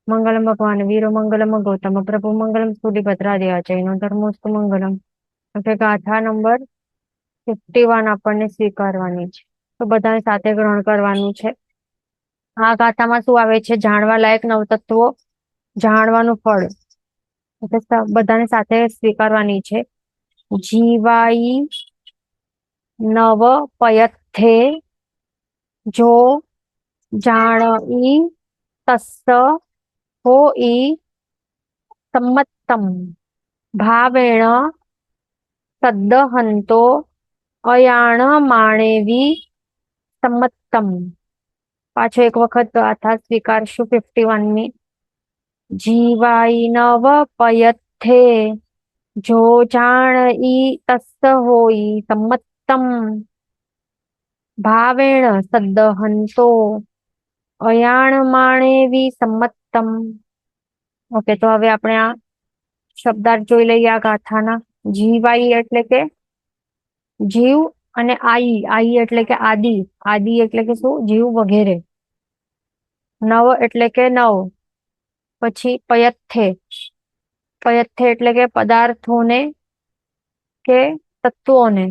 मंगलम भगवान वीरो मंगलम गौतम प्रभु मंगलम सूर्यभद्रादिआचैनो धर्मोस्तु મંગલમ. એટલે ગાથા નંબર 51 આપણને સ્વીકારવાની છે, તો બધાને સાથે ગ્રહણ કરવાનું છે. આ ગાથામાં શું આવે છે? જાણવા લાયક નવતત્વો, જાણવાનું ફળ. એટલે બધાને સાથે સ્વીકારવાની છે. જીવાઈ નવ પયથે જો જાણઈ તસ્સ હોઈ સંમત્તમ ભાવેણ સદ્દહંતો અયાણ માણેવી સંમત્તમ. પાછો એક વખત ગાથા સ્વીકારશું 51ની. જીવાઈ નવ પયથે જો જાણઈ તસ્સ હોઈ સંમત્તમ ભાવેણ સદ્દહંતો અયાણ માણેવી સંમત્તમ. ઓકે, તો હવે આપણે આ શબ્દાર્થ જોઈ લઈએ આ ગાથાના. જીવાઈ એટલે કે જીવ, અને આઈ, આઈ એટલે કે આદિ, આદિ એટલે કે શું? જીવ વગેરે. નવ એટલે કે નવ. પછી પયથે, પયથે એટલે કે પદાર્થોને કે તત્વોને.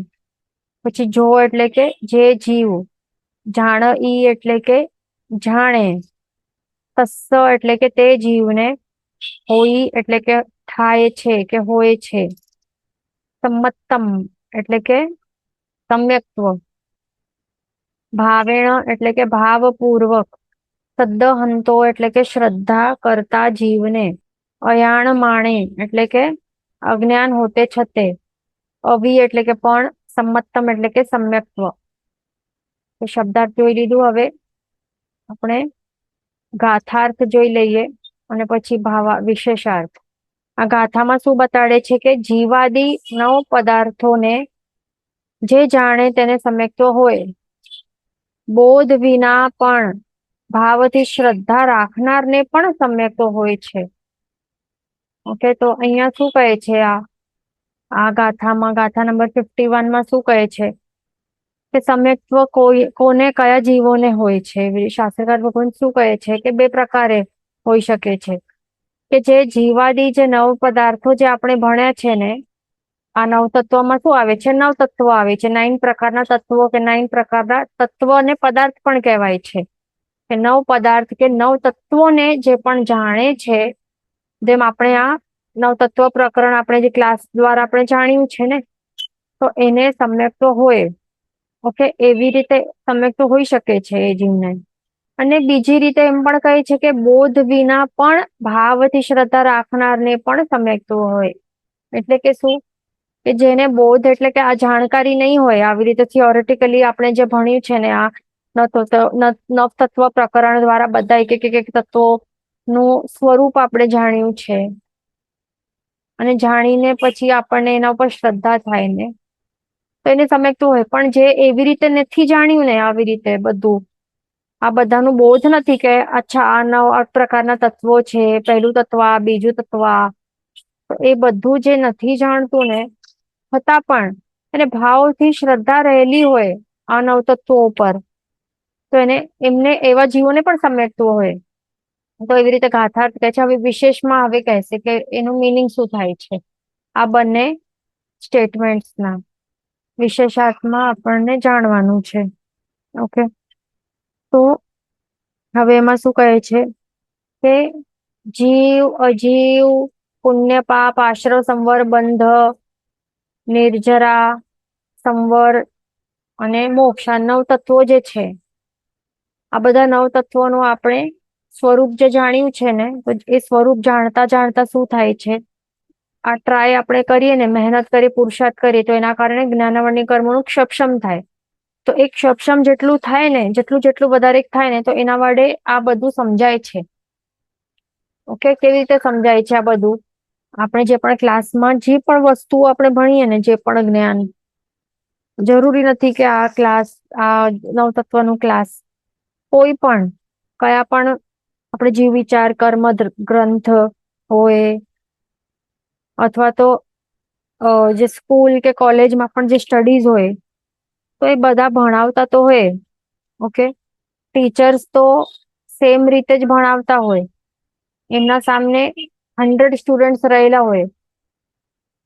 પછી જો એટલે કે જે જીવ. જાણ ઈ એટલે કે જાણે. તસ્સ એટલે કે તે જીવને. હોઈ એટલે કે થાય છે કે હોય છે. સંમત્તમ એટલે કે સમ્યક્ત્વ. ભાવેણ એટલે કે ભાવપૂર્વક. સદ્દહંતો એટલે કે શ્રદ્ધા કરતા જીવને. અયાણ માણે એટલે કે અજ્ઞાન હોતે છતે. અભી એટલે કે પણ. સંમત્તમ એટલે કે સમ્યક્ત્વ. તો શબ્દાર્થ જોઈ લીધું. હવે આપણે ગાથાર્થ જોઈ લઈએ અને પછી વિશેષાર્થ. આ ગાથામાં શું બતાડે છે કે જીવાદી નવ પદાર્થોને જે જાણે તેને સમ્યક્ત્વ હોય. બોધ વિના પણ ભાવથી શ્રદ્ધા રાખનારને પણ સમ્યક્ત્વ હોય છે. ઓકે, તો અહીંયા શું કહે છે? આ ગાથામાં, ગાથા નંબર 51માં શું કહે છે કે સમ્યક્ત્વ કોને, કયા જીવોને હોય છે? શાસ્ત્રકાર ભગવાન શું કહે છે કે બે પ્રકારે હોઈ શકે છે. કે જે જીવાદી, જે નવ પદાર્થો જે આપણે ભણ્યા છે ને, આ નવ તત્વમાં શું આવે છે? નવ તત્વો આવે છે. 9 પ્રકારના તત્વો કે 9 પ્રકારના તત્વ અને પદાર્થ પણ કહેવાય છે. કે 9 પદાર્થ કે 9 તત્વોને જે પણ જાણે છે, જેમ આપણે આ નવતત્વ પ્રકરણ આપણે જે ક્લાસ દ્વારા આપણે જાણ્યું છે ને, તો એને સમ્યક્ત્વ હોય. ઓકે, એવી રીતે સમ્યક્ત્વ હોઈ શકે છે એ જીવને. અને બીજી રીતે એમ પણ કહે છે કે બોધ વિના પણ ભાવથી શ્રદ્ધા રાખનારને પણ સમ્યક્ત્વ હોય. એટલે કે શું? કે જેને બોધ એટલે કે આ જાણકારી નહીં હોય, આવી રીતે થિયોરેટિકલી આપણે જે ભણ્યું છે ને, આ નવતત્વ પ્રકરણ દ્વારા બધા એક તત્વો નું સ્વરૂપ આપણે જાણ્યું છે, અને જાણીને પછી આપણને એના ઉપર શ્રદ્ધા થાય ને, તો એને સમજતું હોય. પણ જે એવી રીતે નથી જાણ્યું ને, આવી રીતે બધું, આ બધાનું બોધ નથી કે અચ્છા આ નવ પ્રકારના તત્વો છે, પહેલું તત્વ આ, બીજું તત્વ આ, તો એ બધું જે નથી જાણતું ને, છતાં પણ એને ભાવથી શ્રદ્ધા રહેલી હોય આ નવ તત્વો ઉપર, તો એમને એવા જીવોને પણ સમેટતું હોય. તો એવી રીતે ગાથાર્થ કહે છે. હવે વિશેષમાં હવે કહેશે કે એનું મિનિંગ શું થાય છે આ બંને સ્ટેટમેન્ટ્સના. વિશેષાર્થમાં આપણને જાણવાનું છે. ઓકે, તો હવે એમાં શું કહે છે કે જીવ, અજીવ, પુણ્ય પાપ, આશ્રવ, સંવર, બંધ, નિર્જરા, સંવર અને મોક્ષ, આ 9 તત્વો જે છે, આ બધા 9 તત્વોનું આપણે સ્વરૂપ જે જાણ્યું છે ને, તો એ સ્વરૂપ જાણતા જાણતા શું થાય છે, આ ટ્રાય આપણે કરીએ ને, મહેનત કરી, પુરુષાર્થ કરીએ, તો એના કારણે જ્ઞાનાવરણી કર્મોનું ક્ષપશમ થાય. તો એક ક્ષપશમ જેટલું થાય ને, જેટલું વધારે થાય ને, તો એના વડે આ બધું સમજાય છે. ઓકે, કેવી રીતે સમજાય છે આ બધું? આપણે જે પણ ક્લાસમાં જે પણ વસ્તુઓ આપણે ભણીએ ને, જે પણ જ્ઞાન, જરૂરી નથી કે આ ક્લાસ, આ નવતત્વનું ક્લાસ, કોઈ પણ કયા પણ આપણે જીવ વિચાર કર્મ ગ્રંથ હોય, અથવા તો જે સ્કૂલ કે કોલેજમાં પણ જે સ્ટડીઝ હોય, તો એ બધા ભણાવતા તો હોય. ઓકે, ટીચર્સ તો સેમ રીતે જ ભણાવતા હોય. એમના સામને 100 સ્ટુડન્ટ્સ રહેલા હોય.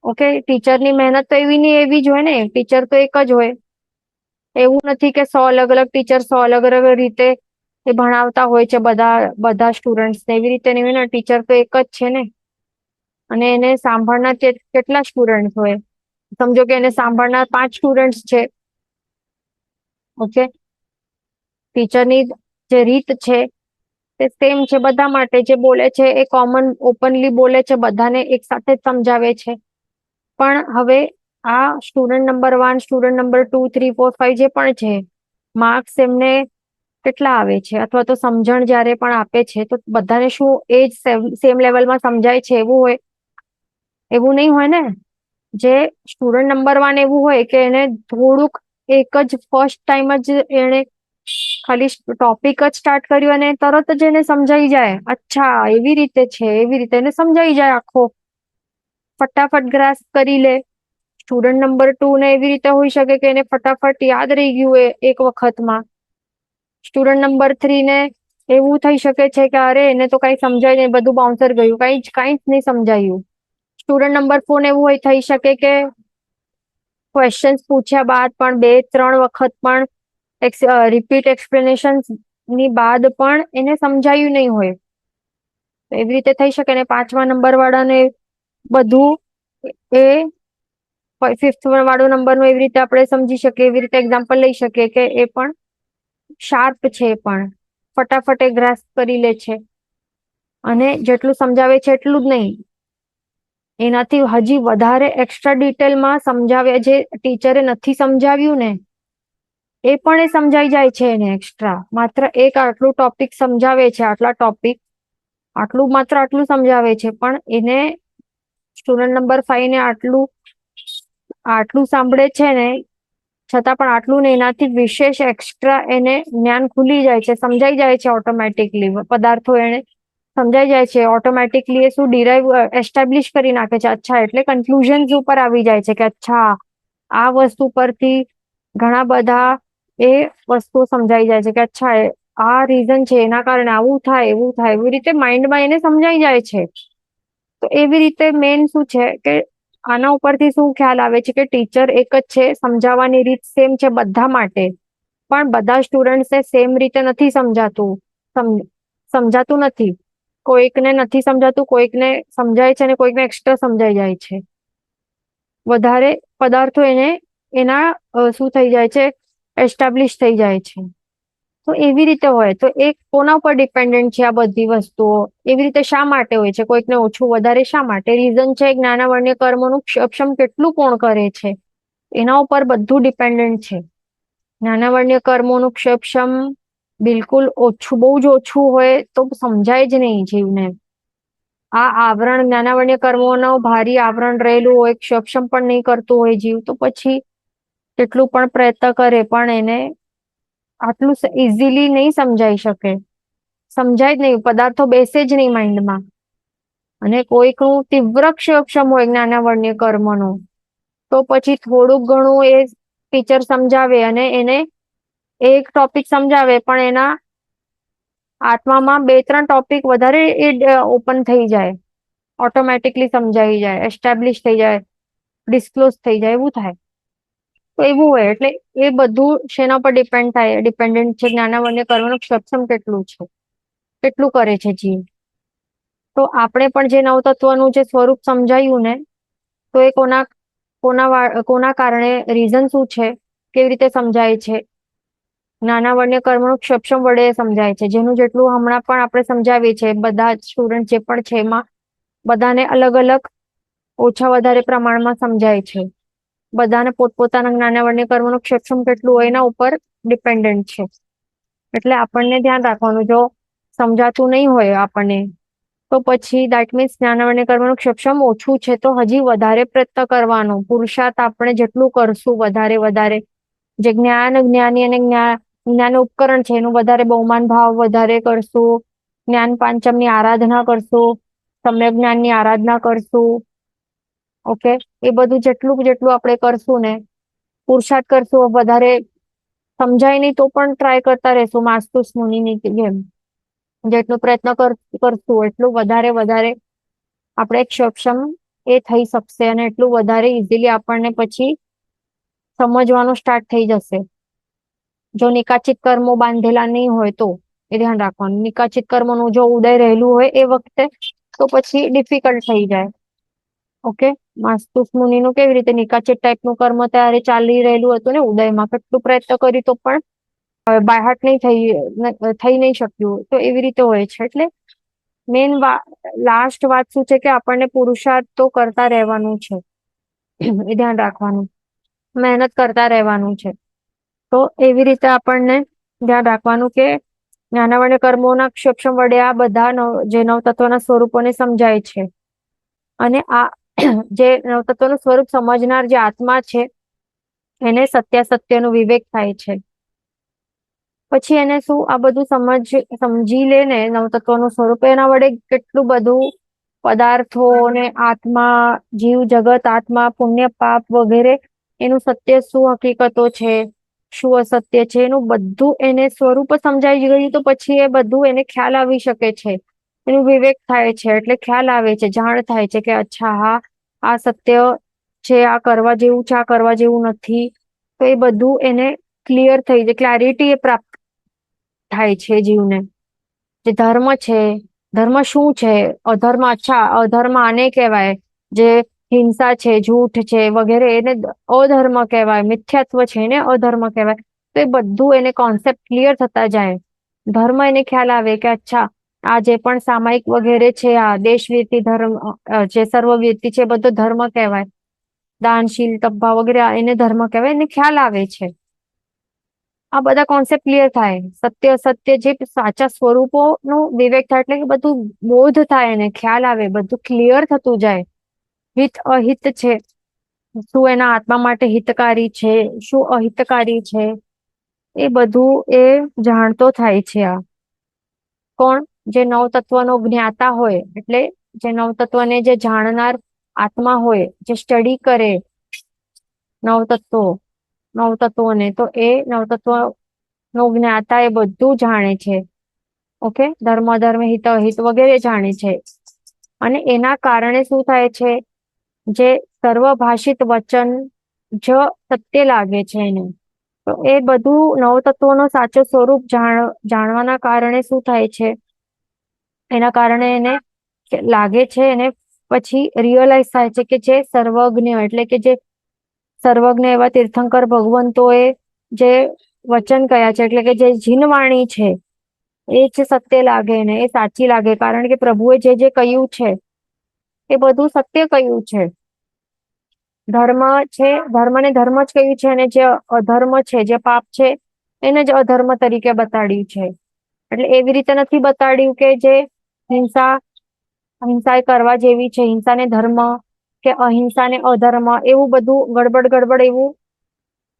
ઓકે, ટીચરની મહેનત તો એવી ની એવી જ હોય ને, ટીચર તો એક જ હોય. એવું નથી કે 100 અલગ અલગ ટીચર 100 અલગ અલગ રીતે એ ભણાવતા હોય છે બધા બધા સ્ટુડન્ટ્સ એવી રીતે નહીં હોય ને, ટીચર તો એક જ છે ને. અને એને સાંભળનાર કેટલા સ્ટુડન્ટ હોય, સમજો કે એને સાંભળનાર 5 સ્ટુડન્ટ છે. ઓકે, ટીચરની જે રીત છે તે સેમ છે બધા માટે. જે બોલે છે એ કોમન ઓપનલી બોલે છે, બધાને એક સાથે જ સમજાવે છે. પણ હવે આ સ્ટુડન્ટ નંબર 1, સ્ટુડન્ટ નંબર 2, 3, 4, 5 જે પણ છે, માર્ક્સ એમને કેટલા આવે છે, અથવા તો સમજણ જયારે પણ આપે છે તો બધાને શું એ જ સેમ લેવલમાં સમજાય છે એવું હોય? એવું નહીં હોય ને. જે સ્ટુડન્ટ નંબર 1 એવું હોય કે એને થોડુંક એક જ ફર્સ્ટ ટાઈમ જ એને ખાલી ટોપિક જ સ્ટાર્ટ કર્યું અને તરત જ એને સમજાઈ જાય, અચ્છા એવી રીતે છે, એવી રીતે એને સમજાઈ જાય, આખો ફટાફટ ગ્રાસ્પ કરી લે. સ્ટુડન્ટ નંબર 2 ને એવી રીતે હોઈ શકે કે એને ફટાફટ યાદ રહી ગયું એક વખતમાં. સ્ટુડન્ટ નંબર 3 ને એવું થઈ શકે છે કે અરે એને તો કઈ સમજાય નહીં, બધું બાઉન્સર ગયું, કઈ જ નહીં સમજાયું. સ્ટુડન્ટ નંબર 4 ને એવું હોય થઈ શકે કે ક્વેશ્ચન્સ પૂછ્યા બાદ પણ 2-3 વખત પણ રિપીટ એક્સપ્લેનેશન ની બાદ પણ એને સમજાયું નહીં હોય. એવી રીતે થઈ શકે ને. 5મા નંબર વાળાને બધું એ 5th વાળો નંબર નું એવી રીતે આપણે સમજી શકીએ, એવી રીતે એક્ઝામ્પલ લઈ શકીએ કે એ પણ શાર્પ છે, પણ ફટાફટ એ ગ્રાસ્પ કરી લે છે. અને જેટલું સમજાવે છે એટલું જ નહીં, એનાથી હજી વધારે એક્સ્ટ્રા ડિટેલમાં સમજાવે, જે ટીચરે નથી સમજાવ્યું ને એ પણ એ સમજાઈ જાય છે એને એક્સ્ટ્રા. માત્ર એક આટલું ટોપિક સમજાવે છે, આટલા ટોપિક માત્ર આટલું સમજાવે છે, પણ એને સ્ટુડન્ટ નંબર 5 ને આટલું સાંભળે છે ને, છતાં પણ આટલું ને એનાથી વિશેષ એક્સ્ટ્રા એને જ્ઞાન ખુલી જાય છે, સમજાઈ જાય છે ઓટોમેટિકલી. પદાર્થો એને સમજાઈ જાય છે ઓટોમેટિકલી. એ શું ડિરાઈવ એસ્ટાબ્લિશ કરી નાખે છે. અચ્છા, એટલે કન્ક્લુઝન્સ ઉપર આવી જાય છે કે અચ્છા આ વસ્તુ પરથી ઘણા બધા એ વસ્તુ સમજાઈ જાય છે કે અચ્છા આ રીઝન છે, એના કારણે આવું થાય, એવું થાય, એવી રીતે માઇન્ડમાં એને સમજાઈ જાય છે. તો એવી રીતે મેન શું છે કે આના ઉપરથી શું ખ્યાલ આવે છે કે ટીચર એક જ છે, સમજાવવાની રીત સેમ છે બધા માટે, પણ બધા સ્ટુડન્ટ્સને સેમ રીતે નથી સમજાતું નથી. કોઈકને નથી સમજાતું, કોઈકને સમજાય છે અને કોઈકને એક્સ્ટ્રા સમજાઈ જાય છે. વધારે પદાર્થો એને એના શું થઈ જાય છે, એસ્ટાબ્લિશ થઈ જાય છે. તો એવી રીતે હોય. તો એ કોના ઉપર ડિપેન્ડન્ટ છે આ બધી વસ્તુઓ? એવી રીતે શા માટે હોય છે? કોઈકને ઓછું વધારે શા માટે? રીઝન છે જ્ઞાનાવર્ણ્ય કર્મોનું સક્ષમ કેટલું કોણ કરે છે, એના ઉપર બધું ડિપેન્ડન્ટ છે. જ્ઞાનાવર્ણ્ય કર્મોનું સક્ષમ બિલકુલ ઓછું, બહુ જ ઓછું હોય તો સમજાય જ નહીં જીવને. આ આવરણ જ્ઞાનાવર્ણ્ય કર્મોનો ભારી આવરણ રહેલું હોય, સક્ષમ પણ નહીં કરતું હોય જીવ, તો પછી કેટલું પણ પ્રયત્ન કરે પણ એને આટલું ઇઝીલી નહીં સમજાઈ શકે. સમજાય જ નહીં, પદાર્થો બેસે જ નહીં માઇન્ડમાં. અને કોઈકનું તીવ્ર સક્ષમ હોય જ્ઞાનાવર્ણ્ય કર્મનો, તો પછી થોડુંક ઘણું એ ટીચર સમજાવે અને એને એક ટોપિક સમજાવે પણ એના આત્મામાં 2-3 ટોપિક વધારે એ ઓપન થઈ જાય, ઓટોમેટિકલી સમજાઈ જાય, એસ્ટાબ્લિશ થઈ જાય, ડિસ્ક્લોઝ થઈ જાય, એવું થાય. તો એવું હોય. એટલે એ બધું શેના પર ડિપેન્ડન્ટ છે? જ્ઞાનાવર્ણ્ય કર્મનું સક્ષમ કેટલું છે, કેટલું કરે છે જીવ. તો આપણે પણ જે નવતત્વનું જે સ્વરૂપ સમજાયું ને, તો એ કોના કારણે, રીઝન શું છે, કેવી રીતે સમજાય છે? જ્ઞાનાવર્ણ્ય કર્મનું સક્ષમ વડે સમજાય છે. જેનું જેટલું હમણાં પણ આપણે સમજાવીએ છીએ, બધા સ્ટુડન્ટ જે પણ છે એમાં બધાને અલગ અલગ ઓછા વધારે પ્રમાણમાં સમજાય છે. બધાને પોતપોતાના જ્ઞાનાવર્ણ્ય કર્મનું સક્ષમ કેટલું હોય એના ઉપર ડિપેન્ડન્ટ છે. એટલે આપણને ધ્યાન રાખવાનું, જો સમજાતું નહીં હોય આપણને, તો પછી દેટ મીન્સ જ્ઞાનાવર્ણ્ય કર્મનું સક્ષમ ઓછું છે, તો હજી વધારે પ્રયત્ન કરવાનો. પુરુષાર્થ આપણે જેટલું કરશું વધારે જે જ્ઞાની અને જ્ઞાન ઉપકરણ છે એનું વધારે બહુમાન ભાવ વધારે કરશું, જ્ઞાન પાંચમની આરાધના કરશું, સમ્યક જ્ઞાનની આરાધના કરશું. ઓકે, એ બધું જેટલું આપણે કરશું ને, પુરુષાર્થ કરશું, વધારે સમજાય નહીં તો પણ ટ્રાય કરતા રહેશું, માસ્તુસ મુનિની જેમ. જેટલો પ્રયત્ન કરશું એટલું વધારે આપણે સક્ષમ એ થઈ શકશે અને એટલું વધારે ઇઝીલી આપણને પછી સમજવાનું સ્ટાર્ટ થઈ જશે. જો નિકાચિત કર્મો બાંધેલા નહીં હોય તો એ ધ્યાન રાખવાનું. નિકાચિત કર્મોનું જો ઉદય રહેલું હોય એ વખતે તો પછી ડિફિકલ્ટ થઈ જાય. ઓકે, માસ્તુસ મુનિનું કેવી રીતે નિકાચિત ટાઈપનું કર્મ ત્યારે ચાલી રહેલું હતું ને ઉદયમાં, કેટલું પ્રયત્ન કર્યું તો પણ બાયહાટ નહીં થઈ નહીં શક્યું. તો એવી રીતે હોય છે. એટલે મેન લાસ્ટ વાત શું છે કે આપણને પુરુષાર્થ તો કરતા રહેવાનું છે. એ ધ્યાન રાખવાનું, મહેનત કરતા રહેવાનું છે. તો એવી રીતે આપણને ધ્યાન રાખવાનું કે જ્ઞાનાવર્ણ કર્મોના સક્ષમ વડે આ બધા જે નવતત્વના સ્વરૂપોને સમજાય છે. અને આ જે નવતત્વનું સ્વરૂપ સમજનાર જે આત્મા છે એને સત્યાસત્યનો વિવેક થાય છે. પછી એને શું આ બધું સમજી લે ને નવતત્વનું સ્વરૂપ, એના વડે કેટલું બધું પદાર્થો ને આત્મા, જીવ જગત, આત્મા, પુણ્ય પાપ વગેરે એનું સત્ય શું હકીકતો છે, શું અસત્ય છે, એનું બધું એને સ્વરૂપ સમજાઈ ગયું તો પછી એ બધું એને ખ્યાલ આવી શકે છે. એનું વિવેક થાય છે એટલે ખ્યાલ આવે છે, જાણ થાય છે કે અચ્છા હા આ સત્ય છે, આ કરવા જેવું છે, આ કરવા જેવું નથી. તો એ બધું એને ક્લિયર થઈ જાય, ક્લેરિટી એ પ્રાપ્ત થાય છે જીવને. જે ધર્મ છે, ધર્મ શું છે, અધર્મ, અચ્છા અધર્મ આને કહેવાય, જે હિંસા છે, જૂઠ છે વગેરે એને અધર્મ કહેવાય, મિથ્યાત્વ છે એને અધર્મ કહેવાય. તો એ બધું એને કોન્સેપ્ટ ક્લિયર થતા જાય. ધર્મ એને ખ્યાલ આવે કે અચ્છા આ જે પણ સામાયિક વગેરે છે, આ દેશવીરતી ધર્મ, જે સર્વવીરતી છે, બધો ધર્મ કહેવાય. દાનશીલ, તબ્બા વગેરે એને ધર્મ કહેવાય, એને ખ્યાલ આવે છે. આ બધા કોન્સેપ્ટ ક્લિયર થાય, સત્ય સત્ય જે સાચા સ્વરૂપો નું વિવેક થાય, એટલે કે બધું બોધ થાય, એને ખ્યાલ આવે, બધું ક્લિયર થતું જાય. હિત અહિત છે, શું એના આત્મા માટે હિતકારી છે, શું અહિતકારી છે, એ બધું એ જાણતો થાય છે. આ કોણ? જે નવતત્વનો જ્ઞાતા હોય, એટલે જે નવતત્વને જે જાણનાર આત્મા હોય, જે સ્ટડી કરે નવતત્વોને, તો એ નવતત્વ નો જ્ઞાતા એ બધું જાણે છે. ઓકે, ધર્મ અધર્મ, હિત અહિત વગેરે જાણે છે. અને એના કારણે શું થાય છે, જે સર્વભાષિત વચન જ સત્ય લાગે છે એને. તો એ બધું નવતત્વનો સાચો સ્વરૂપ જાણવાના કારણે શું થાય છે, એના કારણે એને લાગે છે, એને પછી રિયલાઇઝ થાય છે કે જે સર્વજ્ઞ, એટલે કે જે સર્વજ્ઞ એવા તીર્થંકર ભગવંતોએ જે વચન કયા છે, એટલે કે જે જીનવાણી છે, એ જ સત્ય લાગે ને, એ સાચી લાગે. કારણ કે પ્રભુએ જે કહ્યું છે એ બધું સત્ય કહ્યું છે. ધર્મ છે, ધર્મને ધર્મ જ કહ્યું છે, અને જે અધર્મ છે, જે પાપ છે, એને જ અધર્મ તરીકે બતાડ્યું છે. એટલે એવી રીતે નથી બતાડ્યું કે જે હિંસા એ કરવા જેવી છે, હિંસાને ધર્મ કે અહિંસાને અધર્મ, એવું બધું ગડબડ એવું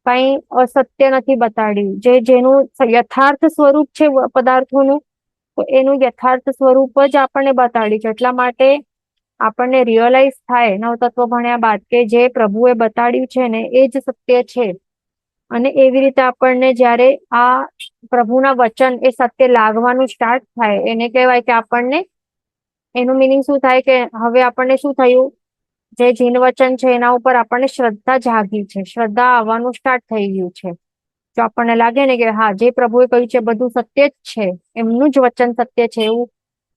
કઈ અસત્ય નથી બતાડ્યું. જેનું યથાર્થ સ્વરૂપ છે પદાર્થોનું, તો એનું યથાર્થ સ્વરૂપ જ આપણને બતાડ્યું છે. એટલા માટે આપણને રિયલાઇઝ થાય નવતત્વ ભણ્યા બાદ કે જે પ્રભુએ બતાડ્યું છે ને એ જ સત્ય છે. અને એવી રીતે આપણને જયારે આ પ્રભુના વચન એ સત્ય લાગવાનું સ્ટાર્ટ થાય, એને કહેવાય કે આપણને એનું મિનિંગ શું થાય કે હવે આપણને શું થયું, જે જીન વચન છે એના ઉપર આપણને શ્રદ્ધા જાગી છે, શ્રદ્ધા આવવાનું સ્ટાર્ટ થઈ ગયું છે. જો આપણને લાગે ને કે હા જે પ્રભુએ કહ્યું છે બધું સત્ય જ છે, એમનું જ વચન સત્ય છે, એવું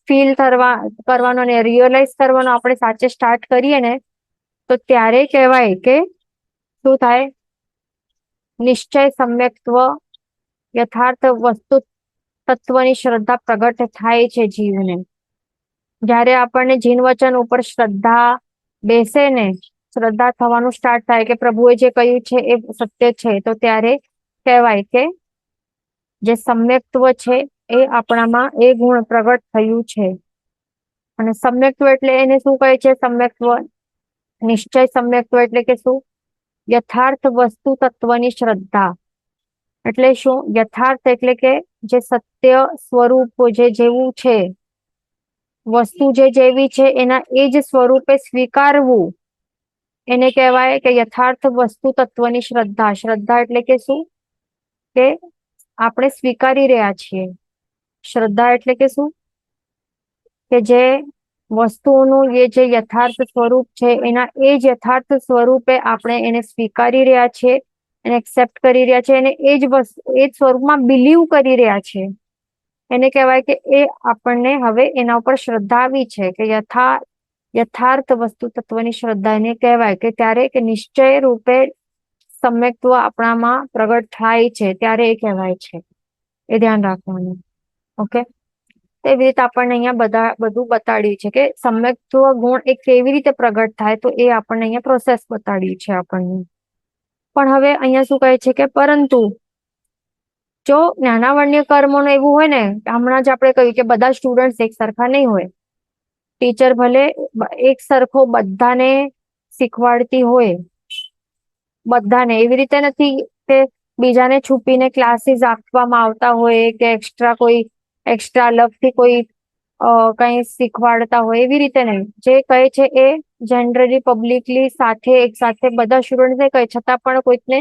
ફીલ કરવાનો અને રિયલાઇઝ કરવાનો આપણે સાચે સ્ટાર્ટ કરીએ ને, તો ત્યારે કહેવાય કે શું થાય, નિશ્ચય સમ્યક્ત્વ, યથાર્થ વસ્તુ તત્વની શ્રદ્ધા પ્રગટ થાય છે જીવને. જયારે આપણને જીન વચન ઉપર શ્રદ્ધા બેસે ને, શ્રદ્ધા થવાનું સ્ટાર્ટ થાય કે પ્રભુએ જે કહ્યું છે એ સત્ય છે, તો ત્યારે કહેવાય કે જે સમ્યક્ત્વ છે એ આપણામાં એ ગુણ પ્રગટ થયું છે. અને સમ્યક્ત્વ એટલે એને શું કહે છે? સમ્યક્ત્વ, નિશ્ચય સમ્યક્ત્વ એટલે કે શું? યથાર્થ વસ્તુ તત્વની શ્રદ્ધા. એટલે શું? યથાર્થ એટલે કે જે સત્ય સ્વરૂપ જે જેવું છે, વસ્તુ જે જેવી છે એના એ જ સ્વરૂપે સ્વીકારવું, એને કહેવાય કે યથાર્થ વસ્તુ તત્વની શ્રદ્ધા. શ્રદ્ધા એટલે કે શું? કે આપણે સ્વીકારી રહ્યા છીએ. શ્રદ્ધા એટલે કે શું? કે જે વસ્તુઓનું જે યથાર્થ સ્વરૂપ છે એના એ જ યથાર્થ સ્વરૂપે આપણે એને સ્વીકારી રહ્યા છીએ, એને એક્સેપ્ટ કરી રહ્યા છે, અને એ જ સ્વરૂપમાં બિલીવ કરી રહ્યા છે. એને કહેવાય કે એ આપણને હવે એના ઉપર શ્રદ્ધા આવી છે કે યથાર્થ વસ્તુ તત્વની શ્રદ્ધા એને કહેવાય કે ત્યારે કે નિશ્ચય રૂપે સમ્યક્ત્વ આપણામાં પ્રગટ થાય છે ત્યારે એ કહેવાય છે. એ ધ્યાન રાખવાનું. ઓકે, એવી રીતે આપણને અહીંયા બધું બતાડ્યું છે કે સમ્યક્ત્વ ગુણ એ કેવી રીતે પ્રગટ થાય, તો એ આપણને અહીંયા પ્રોસેસ બતાડ્યું છે આપણને. પણ હવે અહીંયા શું કહે છે કે પરંતુ જો જ્ઞાનાવર્ણ્ય કર્મોનું એવું હોય ને, હમણાં જ આપણે કહ્યું કે બધા સ્ટુડન્ટ એક સરખા નહીં હોય. ટીચર ભલે એક સરખો બધાને શીખવાડતી હોય, બધાને એવી રીતે નથી કે બીજાને છુપીને ક્લાસીસ આપવામાં આવતા હોય કે એક્સ્ટ્રા અલગથી કોઈ કઈ શીખવાડતા હોય, એવી રીતે નહીં. જે કહે છે એ જનરલી પબ્લિકલી એક સાથે બધા સ્ટુડન્ટ કહે, છતાં પણ કોઈકને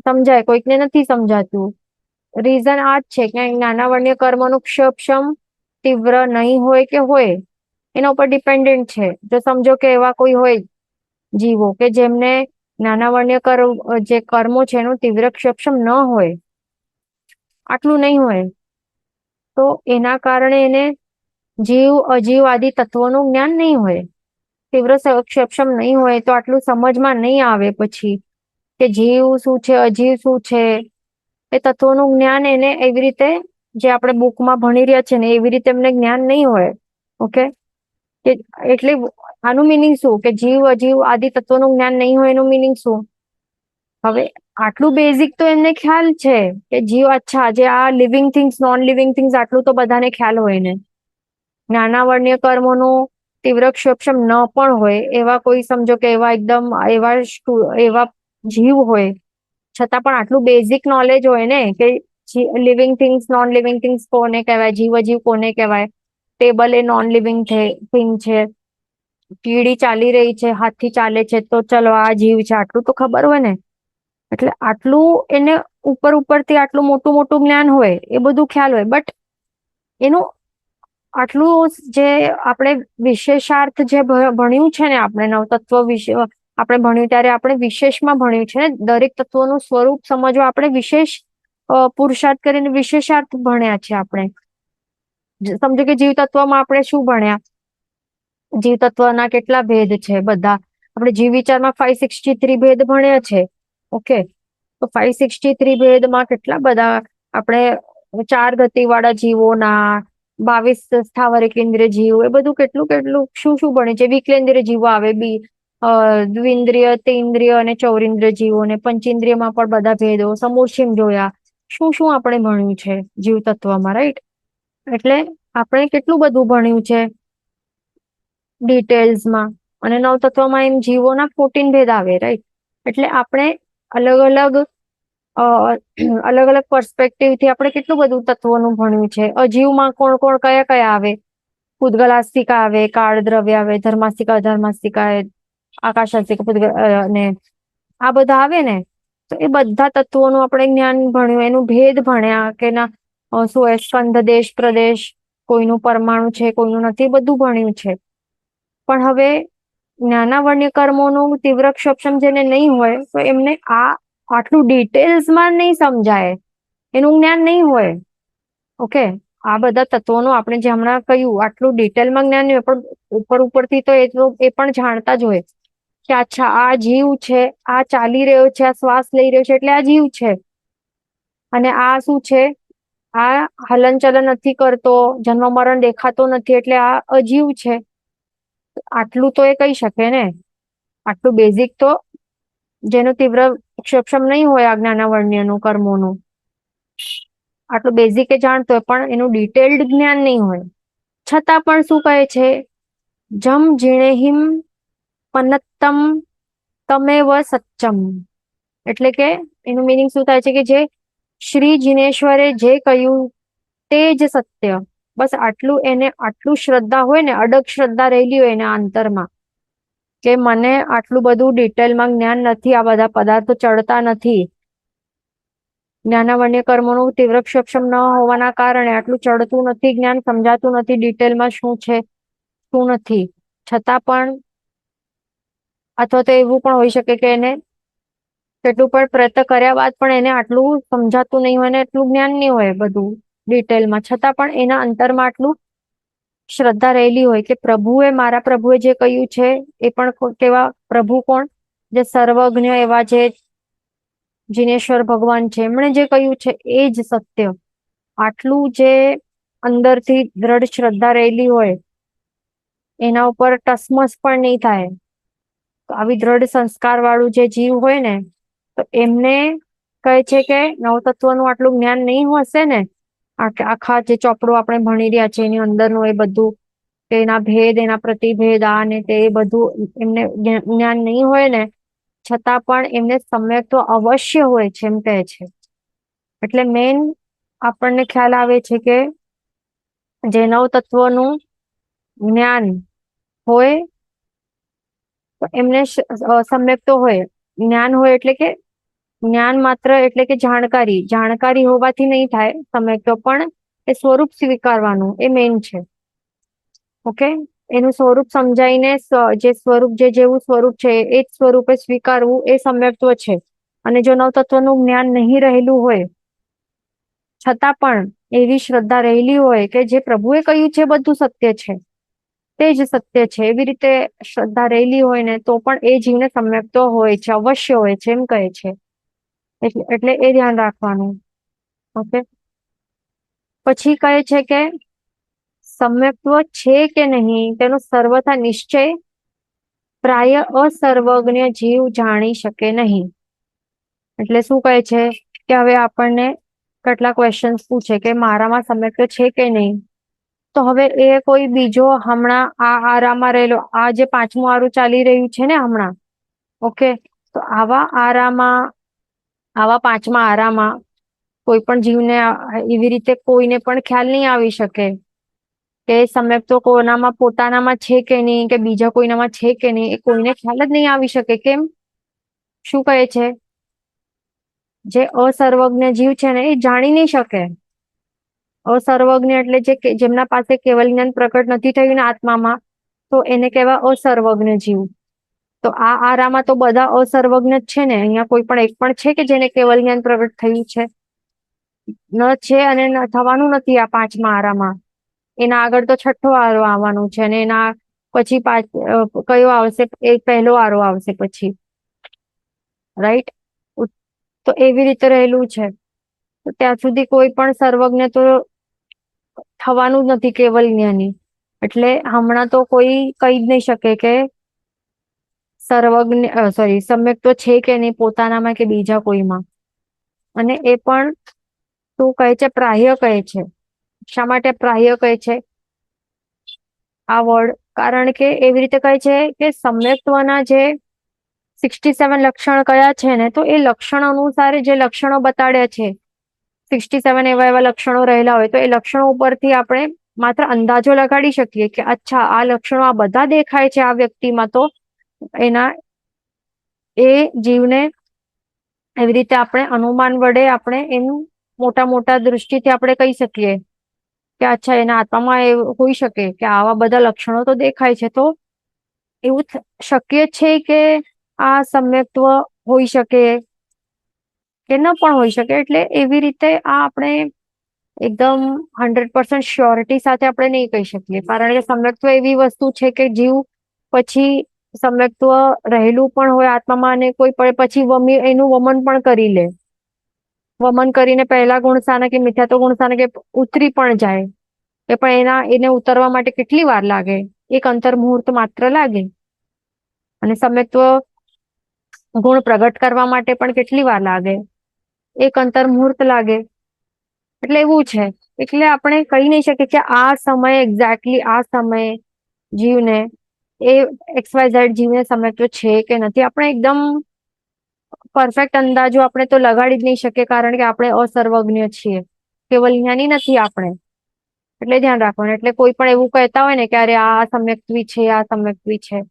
સમજાય, કોઈકને નથી સમજાતું. રીઝન આ જ છે કે જ્ઞાનાવર્ણ્ય કર્મોનું ક્ષમ તીવ્ર નહીં હોય કે હોય એના ઉપર ડિપેન્ડન્ટ છે. જો સમજો કે એવા કોઈ હોય જીવો કે જેમને જ્ઞાનાવર્ણ્ય જે કર્મો છે એનું તીવ્ર ક્ષમ ન હોય, આટલું નહીં હોય, તો એના કારણે એને જીવ અજીવ આદિ તત્વોનું જ્ઞાન નહીં હોય, તીવ્ર સક્ષમ નહીં હોય, તો આટલું સમજમાં નહીં આવે પછી કે જીવ શું છે, અજીવ શું છે, એ તત્વોનું જ્ઞાન એને એવી રીતે જે આપણે બુકમાં ભણી રહ્યા છે ને એવી રીતે એમને જ્ઞાન નહીં હોય. ઓકે, એટલે આનું મિનિંગ શું કે જીવ અજીવ આદિ તત્વોનું જ્ઞાન નહીં હોય એનું મિનિંગ શું? હવે આટલું બેઝિક તો એમને ખ્યાલ છે કે જીવ, અચ્છા, જે આ living things non living things આટલું તો બધાને ખ્યાલ હોય ને. જ્ઞાનાવર્ણ્ય કર્મોનું તીવ્ર ક્ષમ ન પણ હોય એવા કોઈ સમજો કે એવા જીવ હોય, છતાં પણ આટલું બેઝિક નોલેજ હોય ને કે living things non living things કોને કહેવાય, જીવ અજીવ કોને કહેવાય, ટેબલ એ નોન લિવિંગ થિંગ છે, કીડી ચાલી રહી છે, હાથથી ચાલે છે, તો ચલો આ જીવ છે, આટલું તો ખબર હોય ને. એટલે આટલું એને ઉપરથી આટલું મોટું જ્ઞાન હોય, એ બધું ખ્યાલ હોય, બટ એનું આટલું જે આપણે વિશેષાર્થ જે ભણ્યું છે ને, આપણે નવતત્વ વિશે આપણે ભણ્યું ત્યારે આપણે વિશેષમાં ભણ્યું છે ને, દરેક તત્વોનું સ્વરૂપ સમજવા આપણે વિશેષ પુરુષાર્થ કરીને વિશેષાર્થ ભણ્યા છે. આપણે સમજો કે જીવ તત્વમાં આપણે શું ભણ્યા, જીવ તત્વના કેટલા ભેદ છે, બધા આપણે જીવ વિચારમાં 563 ભેદ ભણ્યા છે. ઓકે, તો 563 ભેદમાં કેટલા બધા આપણે 4 ગતિવાળા જીવોના, 22 સ્થાવર કેન્દ્રીય જીવો, એ બધું કેટલું શું ભણે છે. વિકેન્દ્રીય જીવો આવે, દ્વિન્દ્રિય, તેન્દ્રિય અને ચૌરિન્દ્રિય જીવો, ને પંચેન્દ્રિયમાં પણ બધા ભેદો સમૂહમ જોયા. શું આપણે ભણ્યું છે જીવ તત્વમાં, રાઈટ? એટલે આપણે કેટલું બધું ભણ્યું છે ડિટેલ્સમાં. અને નવતત્વમાં એમ જીવોના 14 ભેદ આવે, રાઈટ? એટલે આપણે અલગ અલગ પર્સપેક્ટિવ થી આપણે કેટલું બધું તત્વોનું ભણ્યું છે. અજીવમાં કોણ કયા આવે? પૂદગલાસ્તિકા આવે, કાળ દ્રવ્ય આવે, ધર્માસ્તિકા, અધર્માસ્તિકા, આકાશાસ્તિકા, અને આ બધા આવે ને. તો એ બધા તત્વોનું આપણે જ્ઞાન ભણ્યું, એનું ભેદ ભણ્યા કે ના, શું સ્કંધ, દેશ, પ્રદેશ, કોઈનું પરમાણુ છે, કોઈનું નથી, બધું ભણ્યું છે. પણ હવે જ્ઞાનાવર્ણ્ય કર્મોનું તીવ્ર ક્ષમ જેને નહીં હોય, તો એમને આટલું ડિટેલ્સમાં નહીં સમજાય, એનું જ્ઞાન નહીં હોય. ઓકે, આ બધા તત્વોનું આપણે જે હમણાં કહ્યું આટલું ડિટેલમાં જ્ઞાન નહીં હોય, પણ ઉપરથી તો એ પણ જાણતા જ હોય કે અચ્છા આ જીવ છે, આ ચાલી રહ્યો છે, આ શ્વાસ લઈ રહ્યો છે, એટલે આ જીવ છે. અને આ શું છે? આ હલન ચલન નથી કરતો, જન્મ મરણ દેખાતો નથી, એટલે આ અજીવ છે. આટલું તો એ કહી શકે ને. આટલું બેઝિક તો જેનું તીવ્ર સક્ષમ નહીં હોય જ્ઞાનાવર્ણ્યનું કર્મોનું, આટલું બેઝિક એ જાણતો હોય, પણ એનું ડિટેલ્ડ જ્ઞાન નહીં હોય. છતાં પણ શું કહે છે? જમ જીણેહિમ પનત્તમ તમેવ સચ્ચમ. એટલે કે એનું મિનિંગ શું થાય છે કે જે શ્રી જિનેશ્વરે જે કહ્યું તે જ સત્ય. બસ આટલું શ્રદ્ધા હોય ને, અડગ શ્રદ્ધા રહેલી હોય એના અંતરમાં, કે મને આટલું બધું ડિટેલમાં જ્ઞાન નથી, આ બધા પદાર્થો ચડતા નથી, જ્ઞાનાવન્ય કર્મોનું તીવ્ર સક્ષમ ન હોવાના કારણે આટલું ચડતું નથી, જ્ઞાન સમજાતું નથી ડિટેલમાં શું છે શું નથી. છતાં પણ, અથવા તો એવું પણ હોઈ શકે કે એને કેટલું પણ પ્રયત્ન કર્યા બાદ પણ એને આટલું સમજાતું નહીં હોય ને એટલું જ્ઞાન નહીં હોય બધું ડિટેલમાં, છતાં પણ એના અંતરમાં આટલું શ્રદ્ધા રહેલી હોય કે મારા પ્રભુએ જે કહ્યું છે એ પણ કેવા પ્રભુ કોણ, જે સર્વજ્ઞ એવા જે જીનેશ્વર ભગવાન છે, એમણે જે કહ્યું છે એ જ સત્ય. આટલું જે અંદરથી દ્રઢ શ્રદ્ધા રહેલી હોય એના ઉપર ટસમસ પણ નહીં થાય. આવી દ્રઢ સંસ્કાર વાળું જે જીવ હોય ને, તો એમને કહે છે કે નવતત્વનું આટલું જ્ઞાન નહીં હશે ને, આખા જે ચોપડો આપણે ભણી રહ્યા છે એની અંદરનું એ બધું, એના ભેદ, એના પ્રતિભેદ, આ ને તે બધું એમને જ્ઞાન નહીં હોય ને, છતાં પણ એમને સમ્યક તો અવશ્ય હોય છે એમ કહે છે. એટલે મેન આપણને ખ્યાલ આવે છે કે જે નવ તત્વનું જ્ઞાન હોય તો એમને સમ્યક તો હોય. જ્ઞાન હોય એટલે કે જ્ઞાન માત્ર એટલે કે જાણકારી હોવાથી નહીં થાય સમ્યક તો, પણ એ સ્વરૂપ સ્વીકારવાનું એ મેન છે. ઓકે, એનું સ્વરૂપ સમજાઈને જે સ્વરૂપ જેવું સ્વરૂપ છે એ જ સ્વરૂપે સ્વીકારવું એ સમ્યક્ત્વ છે. અને જો નવતત્વનું જ્ઞાન નહીં રહેલું હોય છતાં પણ એવી શ્રદ્ધા રહેલી હોય કે જે પ્રભુએ કહ્યું છે બધું સત્ય છે, તે જ સત્ય છે, એવી રીતે શ્રદ્ધા રહેલી હોય ને તો પણ એ જીવને સમ્યક્ત્વ હોય છે, અવશ્ય હોય છે એમ કહે છે. એટલે એ ધ્યાન રાખવાનું. ઓકે, પછી કહે છે કે સમ્યક્ત્વ છે કે નહીં તેનો સર્વથા નિશ્ચય પ્રાય અસર્વજ્ઞ જીવ જાણી શકે નહીં. એટલે શું કહે છે કે હવે આપણને કેટલા ક્વેશ્ચન્સ પૂછે કે મારામાં સમ્યક્ત્વ છે કે નહીં, તો હવે એ કોઈ બીજો હમણાં આ આરામાં રહેલો, આ જે 5મું આરું ચાલી રહ્યું છે ને હમણાં, ઓકે, તો આવા 5મા આરામાં કોઈ પણ જીવને એવી રીતે કોઈને પણ ખ્યાલ નહીં આવી શકે કે સમ્યક્ત્વ કોનામાં પોતાનામાં છે કે નહીં, કે બીજા કોઈનામાં છે કે નહીં, એ કોઈને ખ્યાલ જ નહીં આવી શકે. કેમ? શું કહે છે? જે અસર્વજ્ઞ જીવ છે ને એ જાણી નહીં શકે. અસર્વજ્ઞ એટલે જેમના પાસે કેવલ જ્ઞાન પ્રકટ નથી થયું ને આત્મામાં, તો એને કહેવાય અસર્વજ્ઞ જીવ. તો આ આરામાં તો બધા અસર્વજ્ઞ જ છે ને, અહીંયા કોઈ પણ એક પણ છે કે જેને કેવલ જ્ઞાન પ્રગટ થયું છે? ન છે, અને થવાનું નથી આ 5મા આરામાં. એના આગળ તો 6થો આરો આવવાનું છે, અને એના પછી કયો આવશે? એ પહેલો આરો આવશે પછી, રાઈટ? તો એવી રીતે રહેલું છે. તો ત્યાં સુધી કોઈ પણ સર્વજ્ઞ તો થવાનું જ નથી કેવલ જ્ઞાની. એટલે હમણાં તો કોઈ કહી જ નહીં શકે કે સમ્યક તો છે કે નહીં પોતાનામાં કે બીજા કોઈમાં. અને એ પણ શું કહે છે? પ્રાહ્ય કહે છે. શા માટે પ્રાહ્ય કહે છે આ વર્ડ? કારણ કે એવી રીતે કહે છે કે સમ્યક્ત્વના જે 67 લક્ષણ કયા છે ને, તો એ લક્ષણ અનુસાર જે લક્ષણો બતાડ્યા છે, 67 એવા લક્ષણો રહેલા હોય, તો એ લક્ષણો ઉપરથી આપણે માત્ર અંદાજો લગાડી શકીએ કે અચ્છા આ લક્ષણો આ બધા દેખાય છે આ વ્યક્તિમાં, તો એ જીવને એવી રીતે આપણે અનુમાન વડે આપણે એનું મોટા દૃષ્ટિથી આપણે કહી શકીએ કે અચ્છા એના આત્મામાં એવું હોઈ શકે કે આવા બધા લક્ષણો તો દેખાય છે, તો એવું શક્ય છે કે આ સમ્યક્ત્વ હોઈ શકે કે ન પણ હોઈ શકે. એટલે એવી રીતે આ આપણે એકદમ 100% શ્યોરિટી સાથે આપણે નહીં કહી શકીએ, કારણ કે સમ્યક્ત્વ એવી વસ્તુ છે કે જીવ પછી સમ્યક્ત્વ રહેલું પણ હોય આત્મામાં, અને કોઈ પછી એનું વમન પણ કરી લે. વમન કરીને પહેલા ગુણસ્થાન કે મિથ્યાત્વ ગુણસ્થાન કે ઉતરી પણ જાય, એ પણ એને ઉતરવા માટે કેટલી વાર લાગે? એક અંતર મુહૂર્ત માત્ર લાગે. અને સમ્યક્ત્વ ગુણ પ્રગટ કરવા માટે પણ કેટલી વાર લાગે? એક અંતર મુહૂર્ત લાગે. એટલે એવું છે. એટલે આપણે કહી નહીં શકીએ કે આ સમયે એક્ઝેક્ટલી આ સમયે જીવને XYZ જીવને સમ્યક્ત્વ છે કે નથી, આપણે એકદમ પરફેક્ટ અંદાજો આપણે તો લગાડી જ નહીં શકીએ, કારણ કે આપણે અસર્વજ્ઞ છીએ, કેવલ જ્ઞાની નથી આપણે. એટલે ધ્યાન રાખવાનું. એટલે કોઈ પણ એવું કહેતા હોય ને કે અરે આ સમ્યક્ત્વી છે, આ સમ્યક્ત્વી છે,